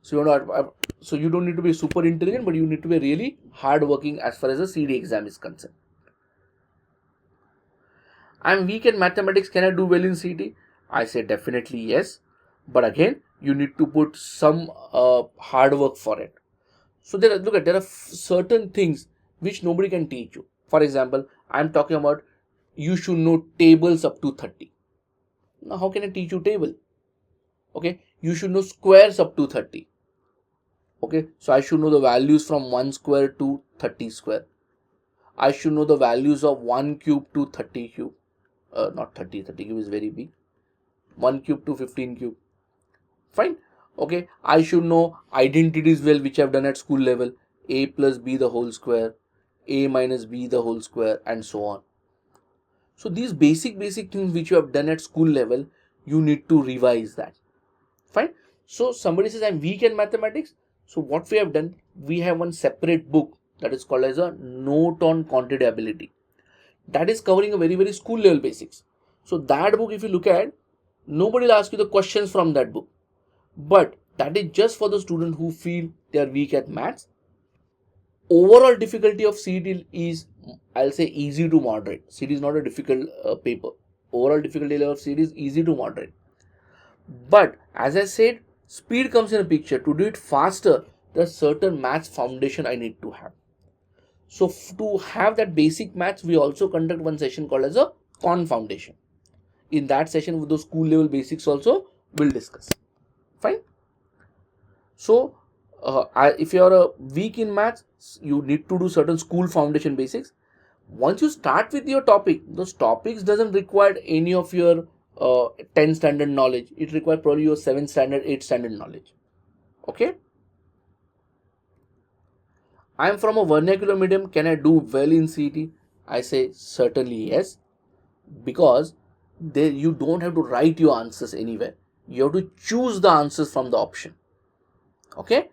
So you don't need to be super intelligent, but you need to be really hard working as far as the CET exam is concerned. I'm weak in mathematics. Can I do well in CET? I say definitely yes. But again, you need to put some hard work for it. So there are certain things which nobody can teach you. For example, I'm talking about you should know tables up to 30. Now, how can I teach you table? Okay, you should know squares up to 30. Okay, so I should know the values from 1 square to 30 square. I should know the values of 1 cube to 30 cube. Not 30 cube is very big. 1 cube to 15 cube. Fine. Okay, I should know identities well, which I've done at school level. A plus B the whole square, A minus B the whole square, and so on. So these basic things which you have done at school level, you need to revise that. Fine. So somebody says I'm weak in mathematics. So what we have done, we have one separate book that is called as a note on quantitative ability. That is covering a very school level basics. So that book, if you look at, nobody will ask you the questions from that book. But that is just for the student who feel they are weak at maths. Overall difficulty of CET is, I'll say, easy to moderate. CET is not a difficult paper. Overall difficulty level of CET is easy to moderate. But as I said, speed comes in a picture. To do it faster, there's certain maths foundation I need to have. So to have that basic maths, we also conduct one session called as a Con Foundation. In that session, with those school level basics also we'll discuss. Fine. So if you are weak in maths, you need to do certain school foundation basics. Once you start with your topic, those topics doesn't require any of your 10 standard knowledge. It requires probably your 7 standard, 8 standard knowledge. Okay. I am from a vernacular medium. Can I do well in CET? I say certainly yes, because you don't have to write your answers anywhere. You have to choose the answers from the option. Okay.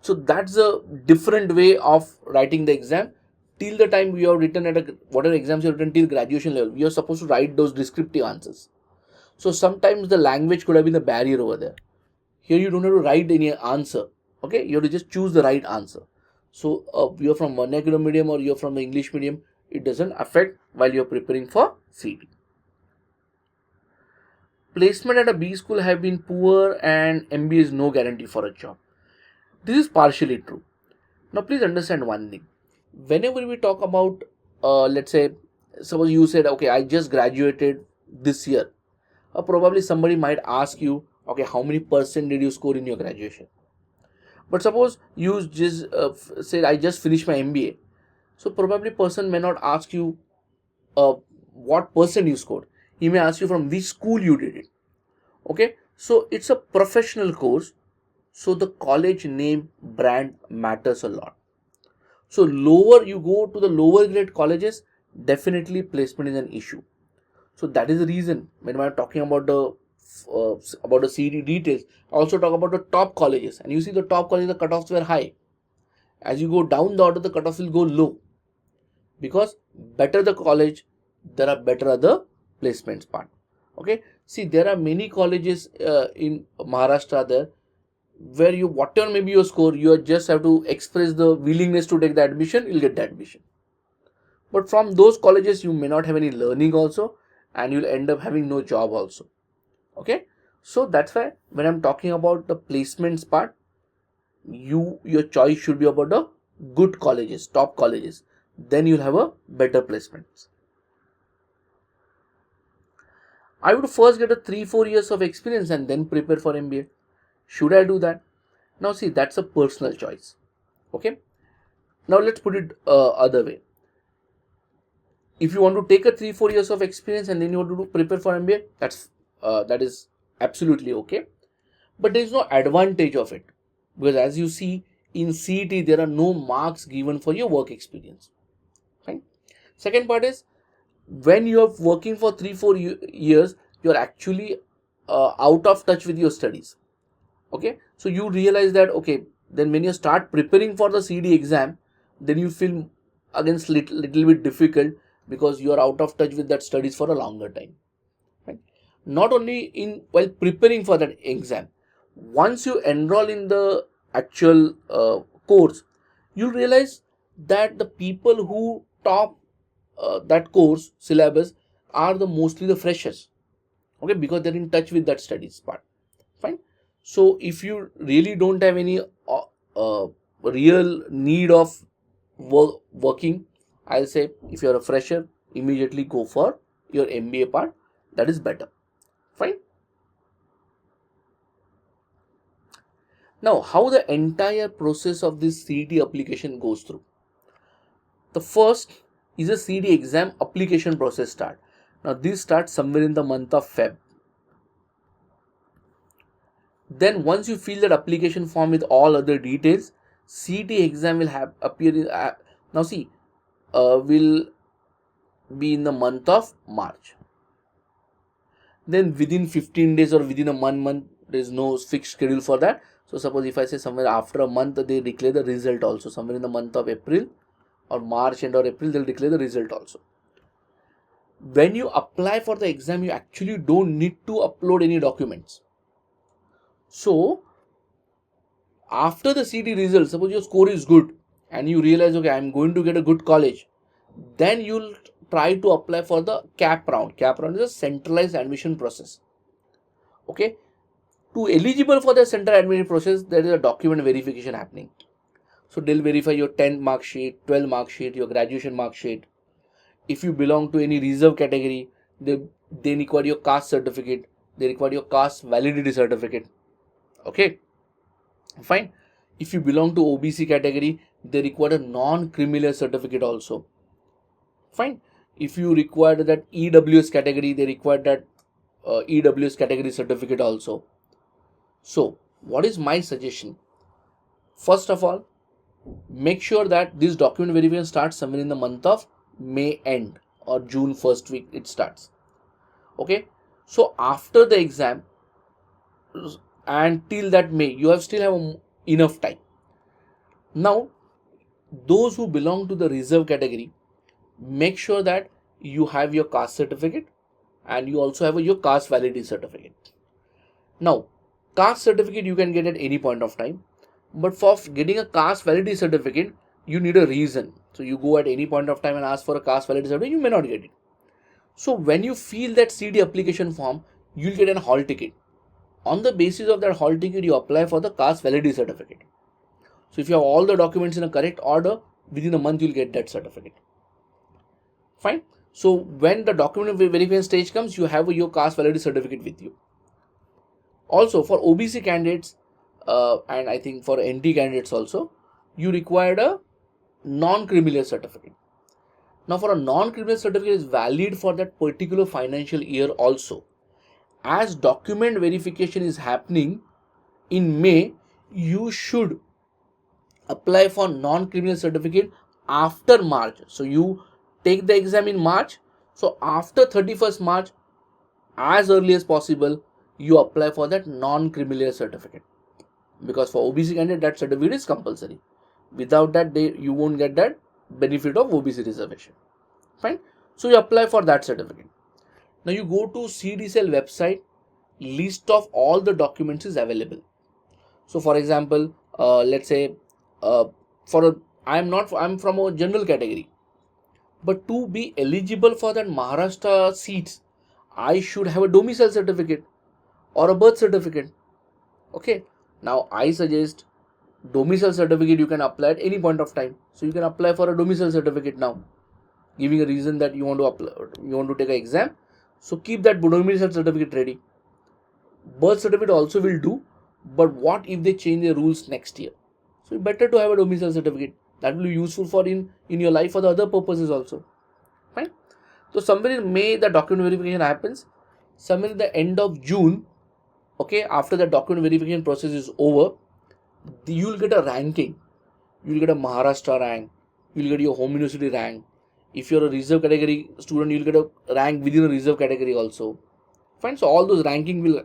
So that's a different way of writing the exam. Till the time we have written at whatever exams you have written till graduation level, we are supposed to write those descriptive answers. So sometimes the language could have been the barrier over there. Here you don't have to write any answer. Okay, you have to just choose the right answer. So you're from vernacular medium or you're from the English medium, it doesn't affect while you're preparing for CET. placement at a B school have been poor and MBA is no guarantee for a job. This is partially true. Now please understand one thing. Whenever we talk about, let's say, suppose you said, okay, I just graduated this year. Probably somebody might ask you, okay, how many percent did you score in your graduation? But suppose you just said, I just finished my MBA. So probably person may not ask you what percent you scored. He may ask you from which school you did it. Okay, so it's a professional course. So the college name brand matters a lot. So lower you go to the lower grade colleges, definitely placement is an issue. So that is the reason when I'm talking about the CD details, I also talk about the top colleges. And you see the top colleges, the cutoffs were high. As you go down the order, the cutoffs will go low. Because better the college, there are better other placements part. Okay. See, there are many colleges in Maharashtra there where you, whatever may be your score, you just have to express the willingness to take the admission, you'll get the admission. But from those colleges, you may not have any learning also, and you'll end up having no job also. Okay, so that's why when I'm talking about the placements part, your choice should be about the good colleges, top colleges. Then you'll have a better placements. I would first get a 3-4 years of experience and then prepare for MBA. Should I do that? Now see, that's a personal choice. Okay. Now let's put it other way. If you want to take a 3-4 years of experience and then you want to prepare for MBA, that is absolutely okay. But there is no advantage of it, because as you see in CET, there are no marks given for your work experience. Right? Second part is, when you are working for 3-4 years, you are actually out of touch with your studies. Okay, so you realize that, okay, then when you start preparing for the CD exam, then you feel against little bit difficult, because you are out of touch with that studies for a longer time. Right? Not only while preparing for that exam, once you enroll in the actual course, you'll realize that the people who top that course syllabus are mostly the freshers. Okay, because they're in touch with that studies part. Fine. So if you really don't have any real need of working, I'll say if you're a fresher, immediately go for your MBA part. That is better. Fine. Now, how the entire process of this CET application goes through. The first is a CET exam application process start. Now, this starts somewhere in the month of Feb. Then once you fill that application form with all other details, CET exam will appear in, now see, will be in the month of March. Then within 15 days or within a month, there is no fixed schedule for that. So suppose if I say somewhere after a month, they declare the result also. Somewhere in the month of April or March and or April, they'll declare the result also. When you apply for the exam, you actually don't need to upload any documents. So after the CET result, suppose your score is good and you realize, okay, I'm going to get a good college, then you'll try to apply for the CAP round. CAP round is a centralized admission process. Okay, to eligible for the central admission process, there is a document verification happening. So they'll verify your 10th mark sheet, 12 mark sheet, your graduation mark sheet. If you belong to any reserve category, they require your caste certificate, they require your caste validity certificate. Okay, fine. If you belong to OBC category, they require a non-criminal certificate also. Fine. If you require that EWS category, they require that EWS category certificate also. So what is my suggestion? First of all, make sure that this document verification starts somewhere in the month of May end or June first week it starts. Okay, so after the exam and till that May, you still have enough time. Now, those who belong to the reserve category, make sure that you have your caste certificate and you also have your caste validity certificate. Now, caste certificate you can get at any point of time, but for getting a caste validity certificate, you need a reason. So you go at any point of time and ask for a caste validity certificate, you may not get it. So when you fill that CD application form, you'll get an hall ticket. On the basis of that hall ticket, you apply for the caste validity certificate. So if you have all the documents in a correct order, within a month you'll get that certificate. Fine. So when the document verification stage comes, you have your caste validity certificate with you. Also for OBC candidates and I think for NT candidates also, you required a non-criminal certificate. Now for a non-criminal certificate is valid for that particular financial year also. As document verification is happening in May, you should apply for non-criminal certificate after March. So you take the exam in March. So after 31st March, as early as possible, you apply for that non-criminal certificate. Because for OBC candidate, that certificate is compulsory. Without that, you won't get that benefit of OBC reservation. Fine. So you apply for that certificate. Now you go to CDCL website, list of all the documents is available. So for example, let's say I'm from a general category, but to be eligible for that Maharashtra seats, I should have a domicile certificate or a birth certificate. Okay. Now I suggest domicile certificate you can apply at any point of time. So you can apply for a domicile certificate now, giving a reason that you want to apply, you want to take an exam. So keep that domicile certificate ready. Birth certificate also will do, but what if they change the rules next year? So better to have a domicile certificate. That will be useful for in your life for the other purposes also. Fine. So somewhere in May the document verification happens. Somewhere in the end of June, okay, after the document verification process is over, you will get a ranking. You will get a Maharashtra rank. You will get your home university rank. If you're a reserve category student, you will get a rank within a reserve category also. Fine. So all those ranking will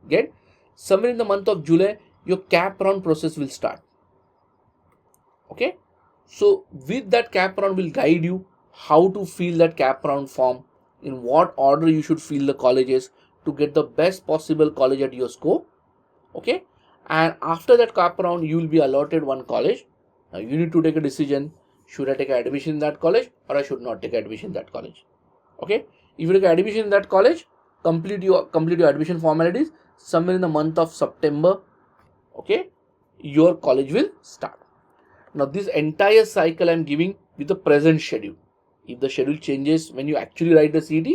get. Somewhere in the month of July, your cap round process will start. Okay. So with that cap round will guide you how to fill that cap round form, in what order you should fill the colleges to get the best possible college at your scope. Okay. And after that cap round, you will be allotted one college. Now you need to take a decision. Should I take admission in that college or I should not take admission in that college? Okay. If you take admission in that college, complete your admission formalities. Somewhere in the month of September, okay, your college will start. Now this entire cycle I am giving with the present schedule. If the schedule changes when you actually write the CET,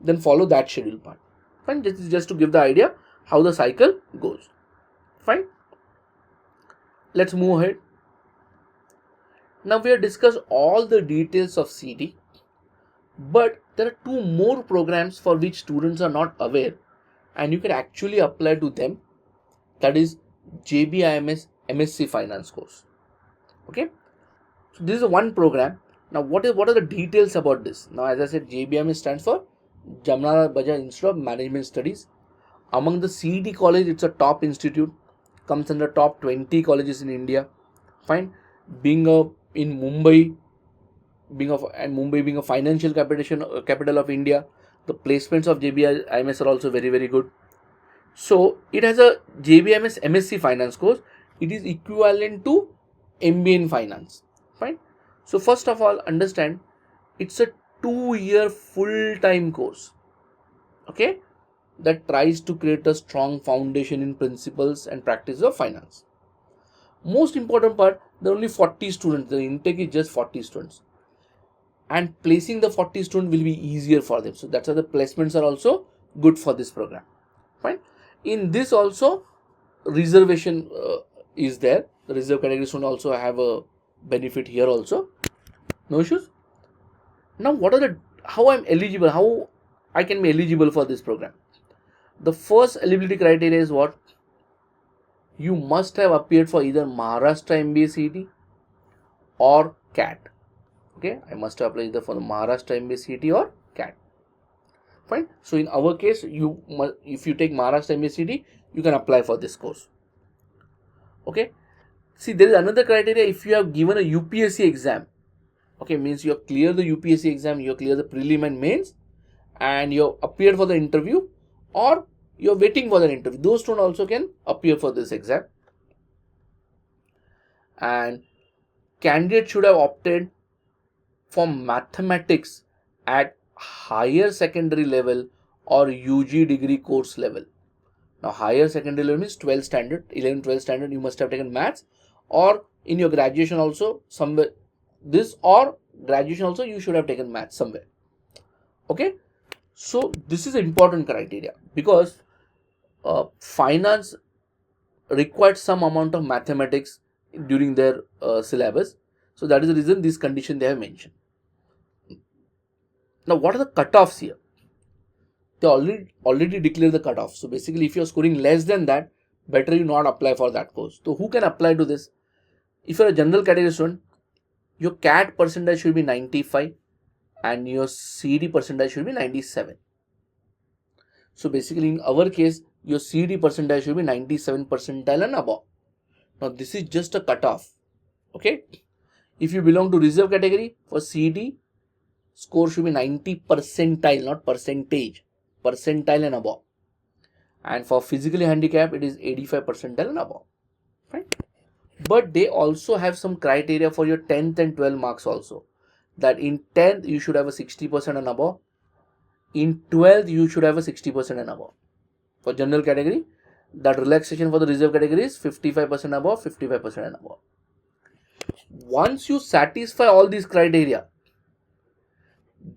then follow that schedule part. Fine. This is just to give the idea how the cycle goes. Fine. Let's move ahead. Now we have discussed all the details of CET, but there are two more programs for which students are not aware and you can actually apply to them. That is JBIMS MSc Finance course. Okay. So this is one program. Now what are the details about this? Now as I said, JBIMS stands for Jamnalal Bajaj Institute of Management Studies. Among the CET college, it's a top institute. Comes under top 20 colleges in India. Fine. Being Mumbai being a financial capital of India, the placements of JBIMS are also very, very good. So it has a JBIMS MSc Finance course. It is equivalent to MBA in Finance. Fine. So first of all, understand it's a 2-year full-time course. Okay, that tries to create a strong foundation in principles and practices of finance. Most important part, there are only 40 students. The intake is just 40 students. And placing the 40 students will be easier for them. So that's why the placements are also good for this program. Fine. In this also, reservation is there. The reserve category students also have a benefit here also. No issues. Now how I'm eligible, how I can be eligible for this program? The first eligibility criteria is what? You must have appeared for either Maharashtra MBA CET or CAT. Okay, I must have applied either for the Maharashtra MBA CET or CAT. Fine. So in our case, if you take Maharashtra MBA CET, you can apply for this course. Okay. See, there is another criteria. If you have given a UPSC exam, okay, means you have cleared the UPSC exam, you have cleared the prelim and mains, and you have appeared for the interview, or you are waiting for the interview. Those students also can appear for this exam. And candidate should have opted for mathematics at higher secondary level or UG degree course level. Now higher secondary level means 12th standard, 11th, 12th standard, you must have taken maths, or in your graduation also somewhere, this or graduation also you should have taken maths somewhere. Okay, so this is an important criteria because finance required some amount of mathematics during their syllabus. So that is the reason this condition they have mentioned. Now what are the cutoffs here? They already declare the cutoff. So basically if you are scoring less than that, better you not apply for that course. So who can apply to this? If you are a general category student, your CAT percentage should be 95 and your CD percentage should be 97. So basically in our case, your CD percentage should be 97 percentile and above. Now this is just a cutoff. Okay. If you belong to reserve category, for CD, score should be 90 percentile, not percentage, percentile and above. And for physically handicapped, it is 85 percentile and above. Right? But they also have some criteria for your 10th and 12 marks also. That in 10th, you should have a 60% and above. In 12th, you should have a 60% and above. For general category, that relaxation for the reserve category is 55% above, 55% and above. Once you satisfy all these criteria,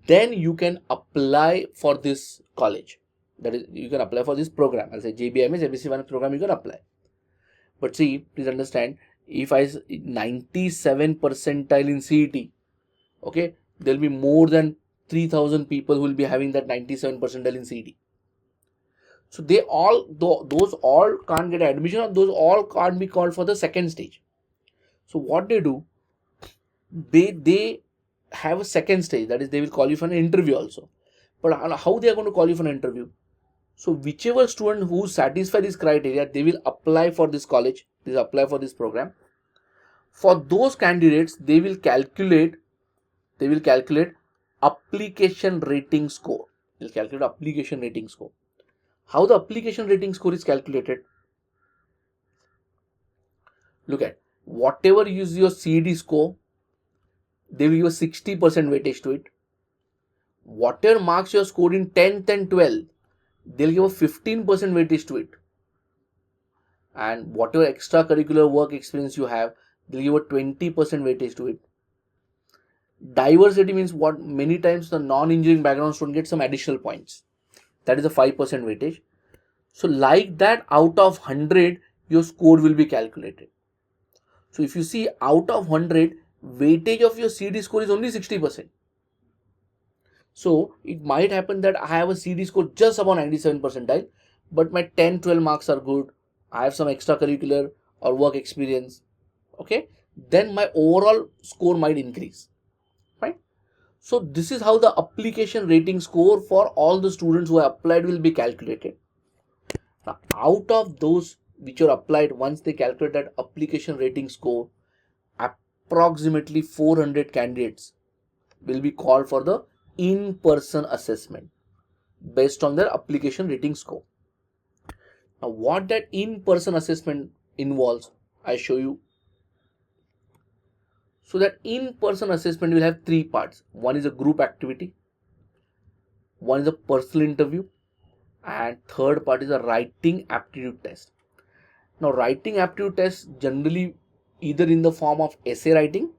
then you can apply for this college. That is, you can apply for this program. I'll say JBMS MBC Finance program, you can apply. But see, please understand, if I 97 percentile in CET, okay, there will be more than 3,000 people who will be having that 97 percentile in CET. So they all, those all can't get admission, or those all can't be called for the second stage. So what they do, they have a second stage, that is they will call you for an interview also. But how they are going to call you for an interview? So whichever student who satisfy this criteria, they will apply for this college, they will apply for this program. For those candidates, they will calculate application rating score. They'll calculate application rating score. How the application rating score is calculated? Look at whatever is your CD score, they will give a 60% weightage to it. Whatever marks you have scored in 10th and 12th, they'll give a 15% weightage to it. And whatever extracurricular work experience you have, they'll give a 20% weightage to it. Diversity means what? Many times the non-engineering background student gets some additional points. That is a 5% weightage. So like that, out of 100, your score will be calculated. So if you see out of 100, weightage of your CD score is only 60%. So it might happen that I have a CD score just about 97 percentile, but my 10-12 marks are good. I have some extracurricular or work experience. Okay, then my overall score might increase. Right? So this is how the application rating score for all the students who have applied will be calculated. Now, out of those which are applied, once they calculate that application rating score, approximately 400 candidates will be called for the in-person assessment based on their application rating score. Now, what that in-person assessment involves, I show you. So that in-person assessment will have three parts. One is a group activity, one is a personal interview, and third part is a writing aptitude test. Now, writing aptitude test generally either in the form of essay writing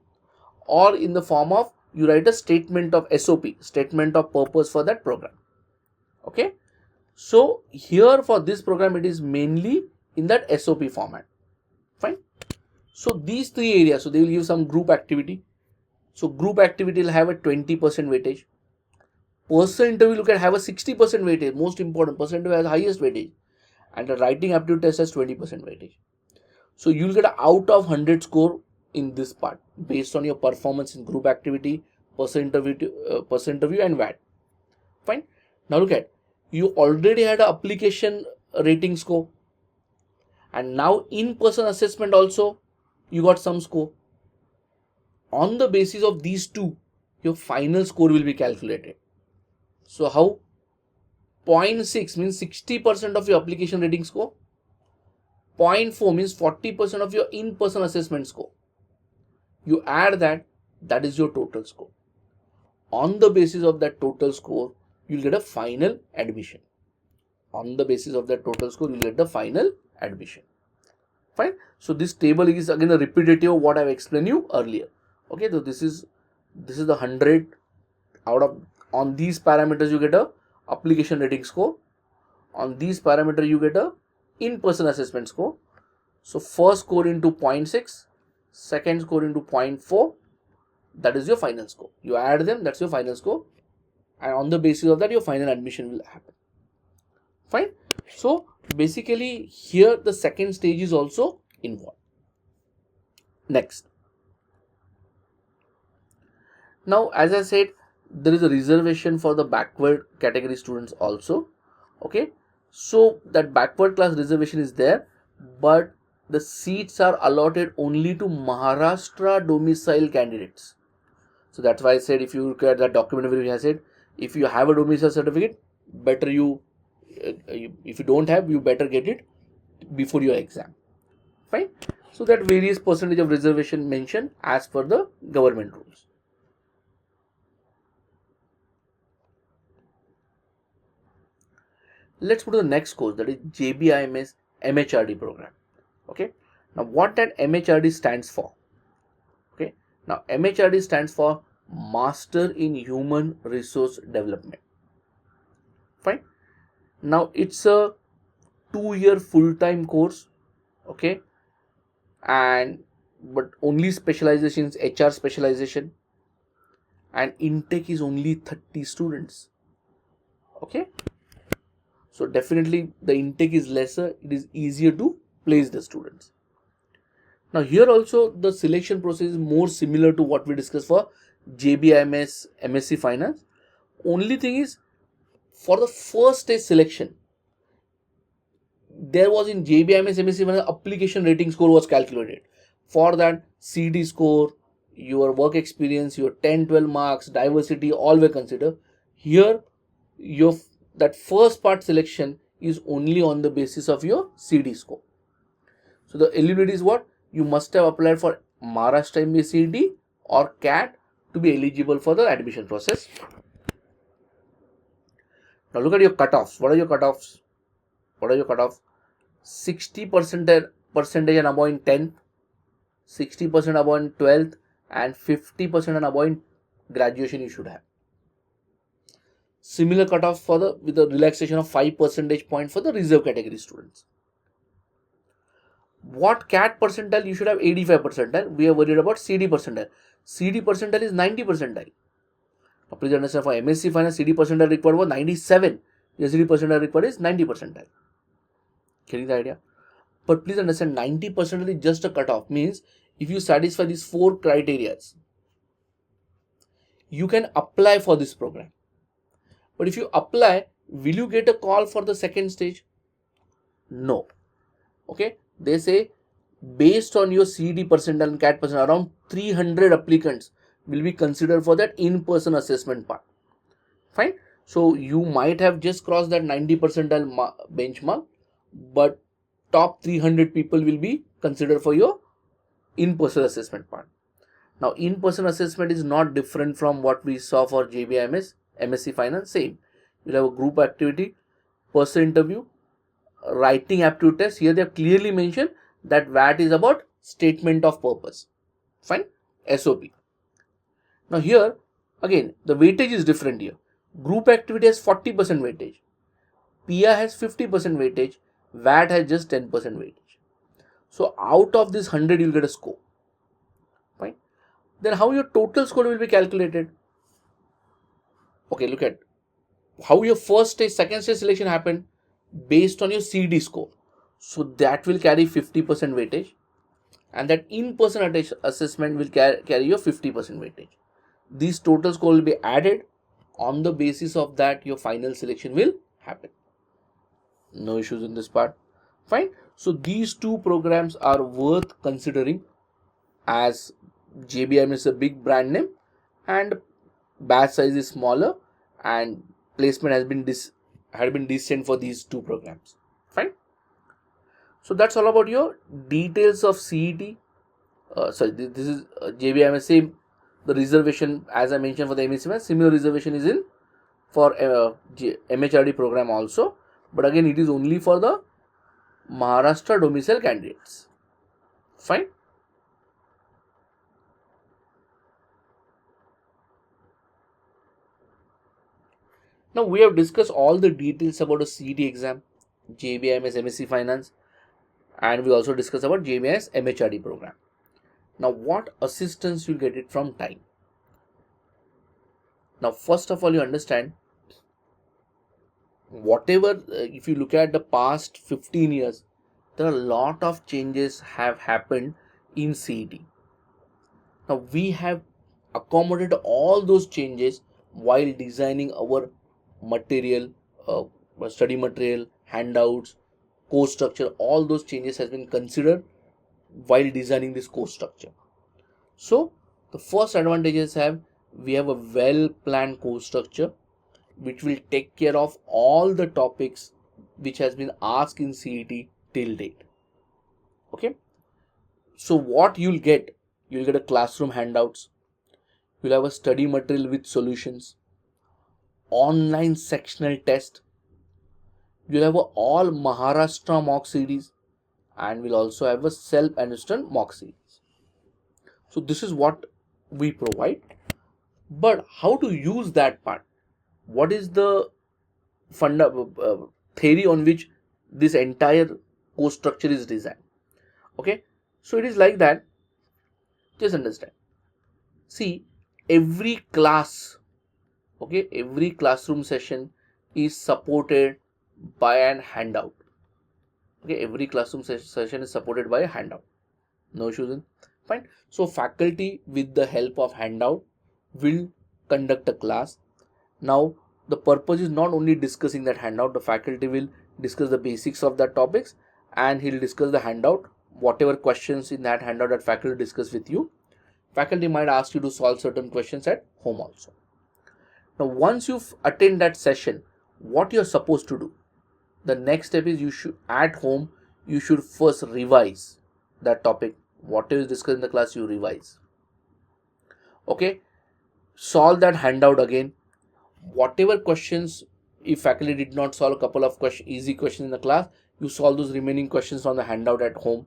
or in the form of you write a statement of SOP, statement of purpose for that program. Okay. So here for this program, it is mainly in that SOP format. Fine. So these three areas, so they will give some group activity. So group activity will have a 20% weightage. Personal interview look at have a 60% weightage. Most important, personal interview has highest weightage. And the writing aptitude test has 20% weightage. So you will get an out of 100 score in this part based on your performance in group activity, personal interview and VAT. Fine. Now look at, you already had an application rating score, and now in-person assessment also you got some score. On the basis of these two, your final score will be calculated. So how? 0.6 means 60% of your application rating score. 0.4 means 40% of your in-person assessment score. You add that, that is your total score. On the basis of that total score, you'll get a final admission. On the basis of that total score, you'll get the final admission. Fine. So this table is again a repetitive of what I've explained you earlier. Okay, so this is the 100 out of, on these parameters you get a application rating score. On these parameters you get a in-person assessment score. So first score into 0.6, second score into 0.4, that is your final score. You add them, that's your final score, and on the basis of that your final admission will happen. Fine. So basically here the second stage is also involved. Next, now as I said, there is a reservation for the backward category students also. Okay, so that backward class reservation is there, but the seats are allotted only to Maharashtra domicile candidates. So that's why I said, if you look at that document where I said, if you have a domicile certificate, better if you don't have, you better get it before your exam. Fine. So that various percentage of reservation mentioned as per the government rules. Let's go to the next course, that is JBIMS MHRD program. Okay. Now what that MHRD stands for? Okay. Now MHRD stands for Master in Human Resource Development. Fine. Now it's a 2-year full-time course. Okay. But only specialization is HR specialization, and intake is only 30 students. Okay. So definitely the intake is lesser, it is easier to place the students. Now here also the selection process is more similar to what we discussed for JBIMS MSc Finance. Only thing is, for the first stage selection, there was in JBIMS MSc Finance application rating score was calculated. For that, CD score, your work experience, your 10-12 marks, diversity, all were considered. Here that first part selection is only on the basis of your CD score. So the eligibility is what? You must have applied for Maharashtra MBA CET or CAT to be eligible for the admission process. Now look at your cutoffs. What are your cutoffs? 60% and above in 10th, 60% above in 12th, and 50% and above in graduation you should have. Similar cutoff with the relaxation of 5 percentage point for the reserve category students. What CAT percentile? You should have 85 percentile. We are worried about CD percentile. CD percentile is 90 percentile. Now please understand, for MSc Finance, CD percentile required was 97. Your CD percentile required is 90 percentile. Getting the idea? But please understand, 90 percentile is just a cutoff. Means if you satisfy these 4 criteria, you can apply for this program. But if you apply, will you get a call for the second stage? No. Okay. They say based on your CD percentile and CAT percentile, around 300 applicants will be considered for that in-person assessment part. Fine. So you might have just crossed that 90 percentile benchmark, but top 300 people will be considered for your in-person assessment part. Now in-person assessment is not different from what we saw for JBIMS MSc Finance. Same. You'll have a group activity, person interview, writing aptitude test. Here they have clearly mentioned that VAT is about statement of purpose. Fine. SOP. Now here again the weightage is different here. Group activity has 40% weightage. PIA has 50% weightage. VAT has just 10% weightage. So out of this 100 you'll get a score. Fine. Then how your total score will be calculated? Okay, look at how your first stage, second stage selection happened based on your CD score. So that will carry 50% weightage, and that in-person assessment will carry your 50% weightage. These total score will be added. On the basis of that, your final selection will happen. No issues in this part. Fine. So these two programs are worth considering, as JBIM is a big brand name and batch size is smaller, and placement had been decent for these two programs. Fine. So that's all about your details of CET. This is JBIM. Same. The reservation, as I mentioned, for the MSc, similar reservation is in for MHRD program also, but again it is only for the Maharashtra domicile candidates. Fine. Now we have discussed all the details about a CET exam, JBIMS MSc Finance, and we also discussed about JBIMS MHRD program. Now what assistance you get it from time? Now first of all, you understand whatever, if you look at the past 15 years, there are a lot of changes have happened in CET. Now we have accommodated all those changes while designing our material, study material, handouts, course structure. All those changes has been considered while designing this course structure. So the first advantages we have a well planned course structure which will take care of all the topics which has been asked in CET till date. Okay, so what you'll get a classroom handouts, you'll have a study material with solutions, online sectional test, you'll have a all Maharashtra mock series, and we'll also have a self-assessment mock series. So this is what we provide. But how to use that part? What is the theory on which this entire course structure is designed? Okay, so it is like that. Just understand. See, every class, okay, every classroom session is supported by an handout. Okay, every classroom session is supported by a handout. No issues in fine. So faculty with the help of handout will conduct a class. Now the purpose is not only discussing that handout, the faculty will discuss the basics of that topics and he'll discuss the handout, whatever questions in that handout that faculty discuss with you. Faculty might ask you to solve certain questions at home also. Now once you've attended that session, what you're supposed to do? The next step is you should at home, you should first revise that topic. Whatever is discussed in the class, you revise. Okay, solve that handout again. Whatever questions, if faculty did not solve a couple of easy questions in the class, you solve those remaining questions from the handout at home.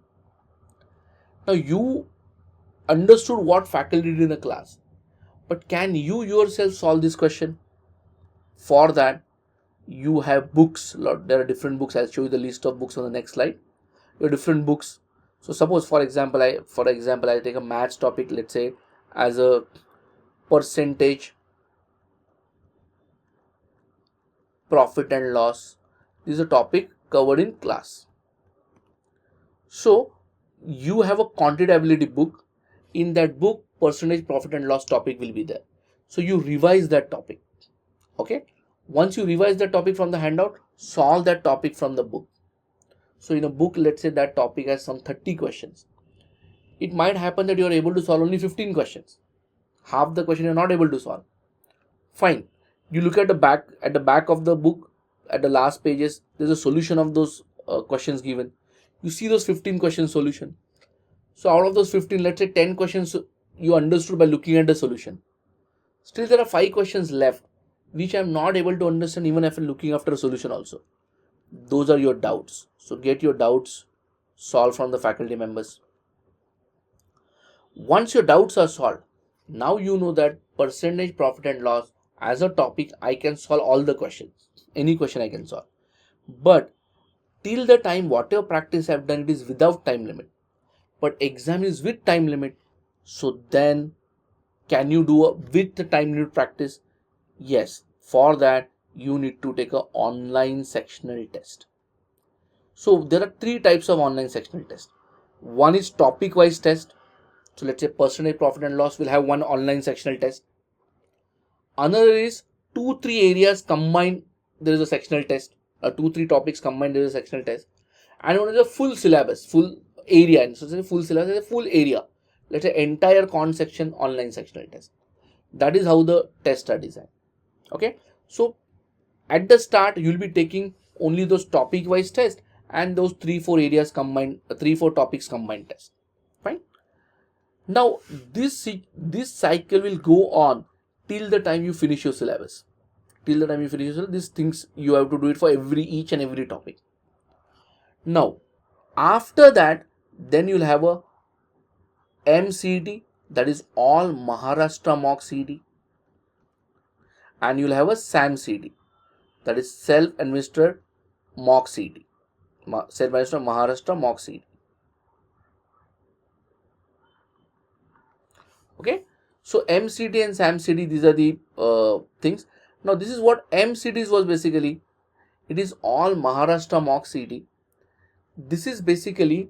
Now you understood what faculty did in the class, but can you yourself solve this question? For that, you have books. There are different books. I'll show you the list of books on the next slide. There are different books. So suppose, for example, I take a maths topic, let's say, as a percentage profit and loss. This is a topic covered in class. So you have a quantitability book. In that book, percentage profit and loss topic will be there. So you revise that topic. Okay, once you revise that topic from the handout, solve that topic from the book. So in a book, let's say that topic has some 30 questions. It might happen that you are able to solve only 15 questions. Half the question you are not able to solve. Fine. You look at the back of the book, at the last pages, there's a solution of those questions given. You see those 15 question solution. So out of those 15, let's say 10 questions you understood by looking at the solution. Still there are 5 questions left which I am not able to understand even after looking after a solution also. Those are your doubts. So get your doubts solved from the faculty members. Once your doubts are solved, now you know that percentage profit and loss as a topic, I can solve all the questions. Any question I can solve. But till the time whatever practice I have done, it is without time limit. But exam is with time limit. So then can you do with the time limit practice? Yes. For that you need to take an online sectional test. So there are 3 types of online sectional test. One is topic wise test. So let's say percentage profit and loss will have one online sectional test. Another is 2-3 areas combined, there is a sectional test. 2-3 topics combined, there is a sectional test. And one is a full syllabus, full area. And so full syllabus is a full area. Let's say entire con section online sectional test. That is how the tests are designed. Okay, so at the start you will be taking only those topic wise tests and those 3-4 areas combined, 3-4 topics combined test. Fine. Now this cycle will go on till the time you finish your syllabus. till the time you finish. So these things you have to do it for each and every topic. Now, after that, then you'll have a MCT, that is all Maharashtra mock CT, and you'll have a SAM-CT, that is self-administered mock CT, self-administered Maharashtra mock CT. Okay, so MCT and SAM-CT, these are the things. Now, this is what MCTs was basically. It is all Maharashtra mock CT. This is basically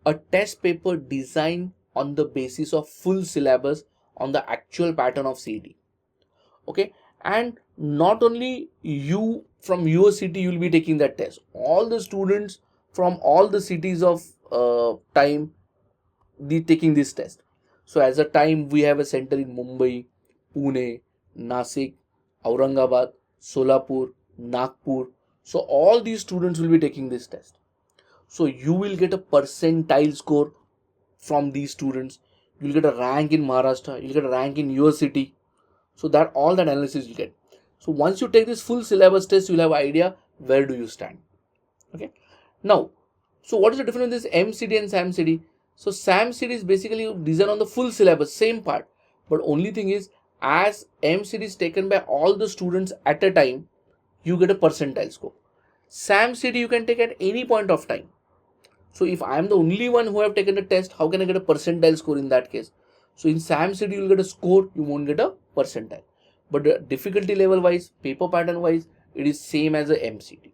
a test paper designed on the basis of full syllabus on the actual pattern of CT. Okay, and not only you from your city you will be taking that test. All the students from all the cities of time they taking this test. So as a time we have a center in Mumbai, Pune, Nasik, Aurangabad, Solapur, Nagpur. So all these students will be taking this test. So you will get a percentile score from these students. You will get a rank in Maharashtra. You will get a rank in your city. So that all that analysis you get. So once you take this full syllabus test, you'll have an idea where do you stand. Okay. Now, so what is the difference in this MCT and SAM-CT? So SAM-CT is basically designed on the full syllabus, same part. But only thing is, as MCT is taken by all the students at a time, you get a percentile score. SAM-CT you can take at any point of time. So if I am the only one who have taken the test, how can I get a percentile score in that case? So in SAM-CT you will get a score, you won't get a percentile. But the difficulty level wise, paper pattern wise, it is same as a MCT.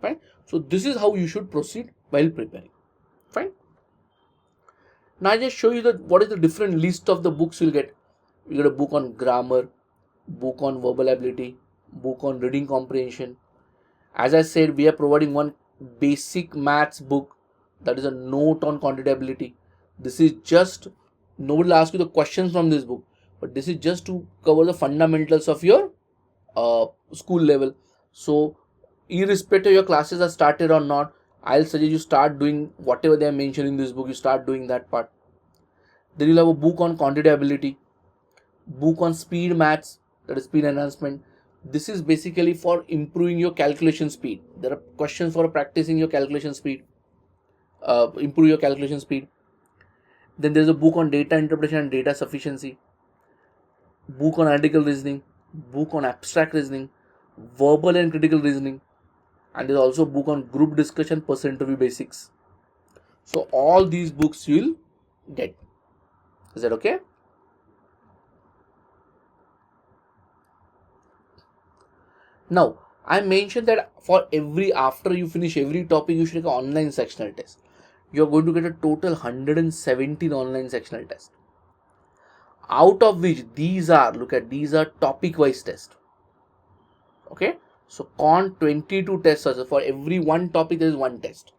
Fine. So this is how you should proceed while preparing. Fine. Now I just show you that what is the different list of the books you'll get. You get a book on grammar, book on verbal ability, book on reading comprehension. As I said, we are providing one basic maths book, that is a note on quantitability. This is just, nobody will ask you the questions from this book, but this is just to cover the fundamentals of your school level. So irrespective of your classes are started or not, I'll suggest you start doing whatever they are mentioned in this book, you start doing that part. Then you'll have a book on quantitability, book on speed maths, that is speed enhancement. This is basically for improving your calculation speed. There are questions for practicing your calculation speed, improve your calculation speed. Then there's a book on data interpretation and data sufficiency, book on analytical reasoning, book on abstract reasoning, verbal and critical reasoning, and there's also a book on group discussion, person interview basics. So all these books you'll get. Is that okay? Now, I mentioned that for after you finish every topic, you should take an online sectional test. You are going to get a total 117 online sectional tests. Out of which these are topic wise tests. Okay. So, 22 tests also. For every one topic, there is one test.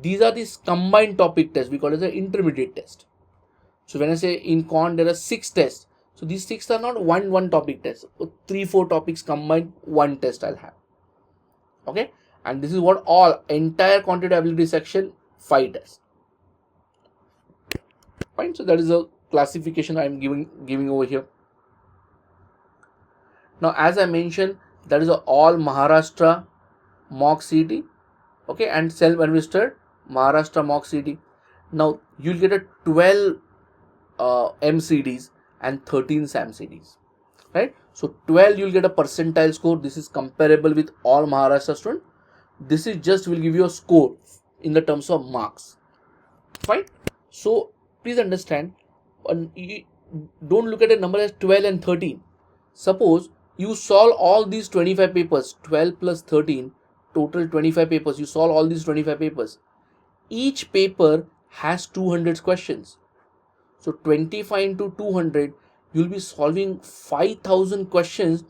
These are these combined topic tests. We call it the intermediate test. So, when I say in there are 6 tests. So these 6 are not one topic test. 3-4 topics combined, one test I'll have. Okay, and this is what all entire quantitability section 5 tests. Fine. So that is a classification I'm giving over here. Now, as I mentioned, that is a all Maharashtra mock CT. Okay, and self-administered Maharashtra mock CT. Now you'll get a 12 MCDs and 13 SAM-CTs, right? So 12 you'll get a percentile score. This is comparable with all Maharashtra students. This is just will give you a score in the terms of marks, fine? So please understand, don't look at a number as 12 and 13. Suppose you solve all these 25 papers, 12 plus 13, total 25 papers. You solve all these 25 papers. Each paper has 200 questions. So 25 into 200, you'll be solving 5,000 questions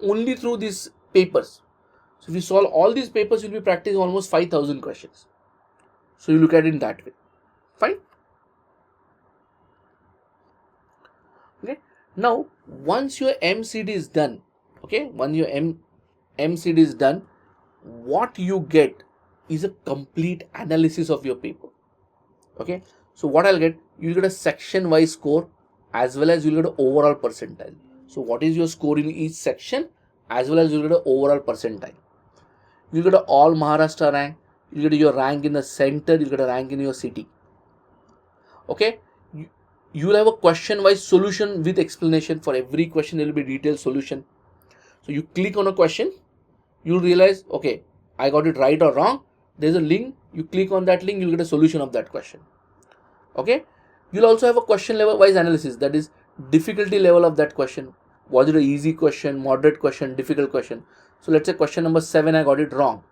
only through these papers. So if you solve all these papers, you'll be practicing almost 5,000 questions. So you look at it in that way. Fine. Okay. Now, once your MCD is done, okay, once your MCD is done, what you get is a complete analysis of your paper. Okay. So what I'll get, you'll get a section wise score as well as you'll get an overall percentile. So what is your score in each section, as well as you get an overall percentile. You get an all Maharashtra rank, you get your rank in the center, you get a rank in your city. Okay, you will have a question wise solution with explanation. For every question there will be detailed solution. So you click on a question, you'll realize, okay, I got it right or wrong. There's a link, you click on that link, you'll get a solution of that question. Okay, you'll also have a question level wise analysis, that is difficulty level of that question. Was it an easy question, moderate question, difficult question? So let's say question number 7 I got it wrong.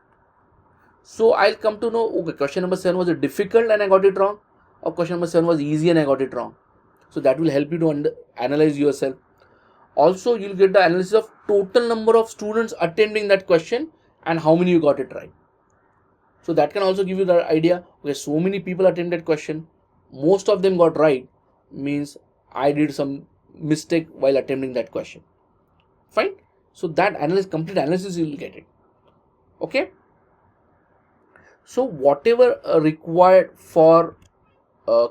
So I'll come to know, okay, question number 7 was it difficult and I got it wrong, or question number 7 was easy and I got it wrong. So that will help you to analyze yourself. Also, you'll get the analysis of total number of students attending that question and how many you got it right. So that can also give you the idea, okay, so many people attended question, most of them got right, means I did some mistake while attempting that question. Fine. So that complete analysis you will get it. Okay. So whatever required for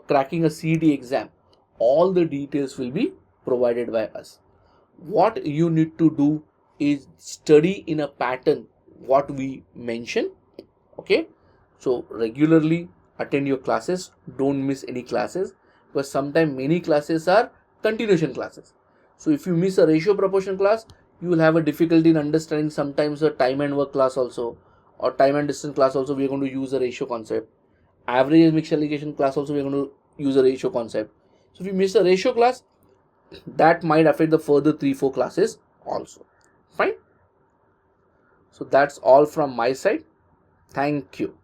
cracking a CET exam, all the details will be provided by us. What you need to do is study in a pattern what we mention. Okay, so regularly attend your classes, don't miss any classes, because sometimes many classes are continuation classes. So if you miss a ratio proportion class, you will have a difficulty in understanding sometimes a time and work class also, or time and distance class also. We are going to use a ratio concept. Average and mixed allocation class also we are going to use a ratio concept. So if you miss a ratio class, that might affect the further 3-4 classes also. Fine. So that's all from my side. Thank you.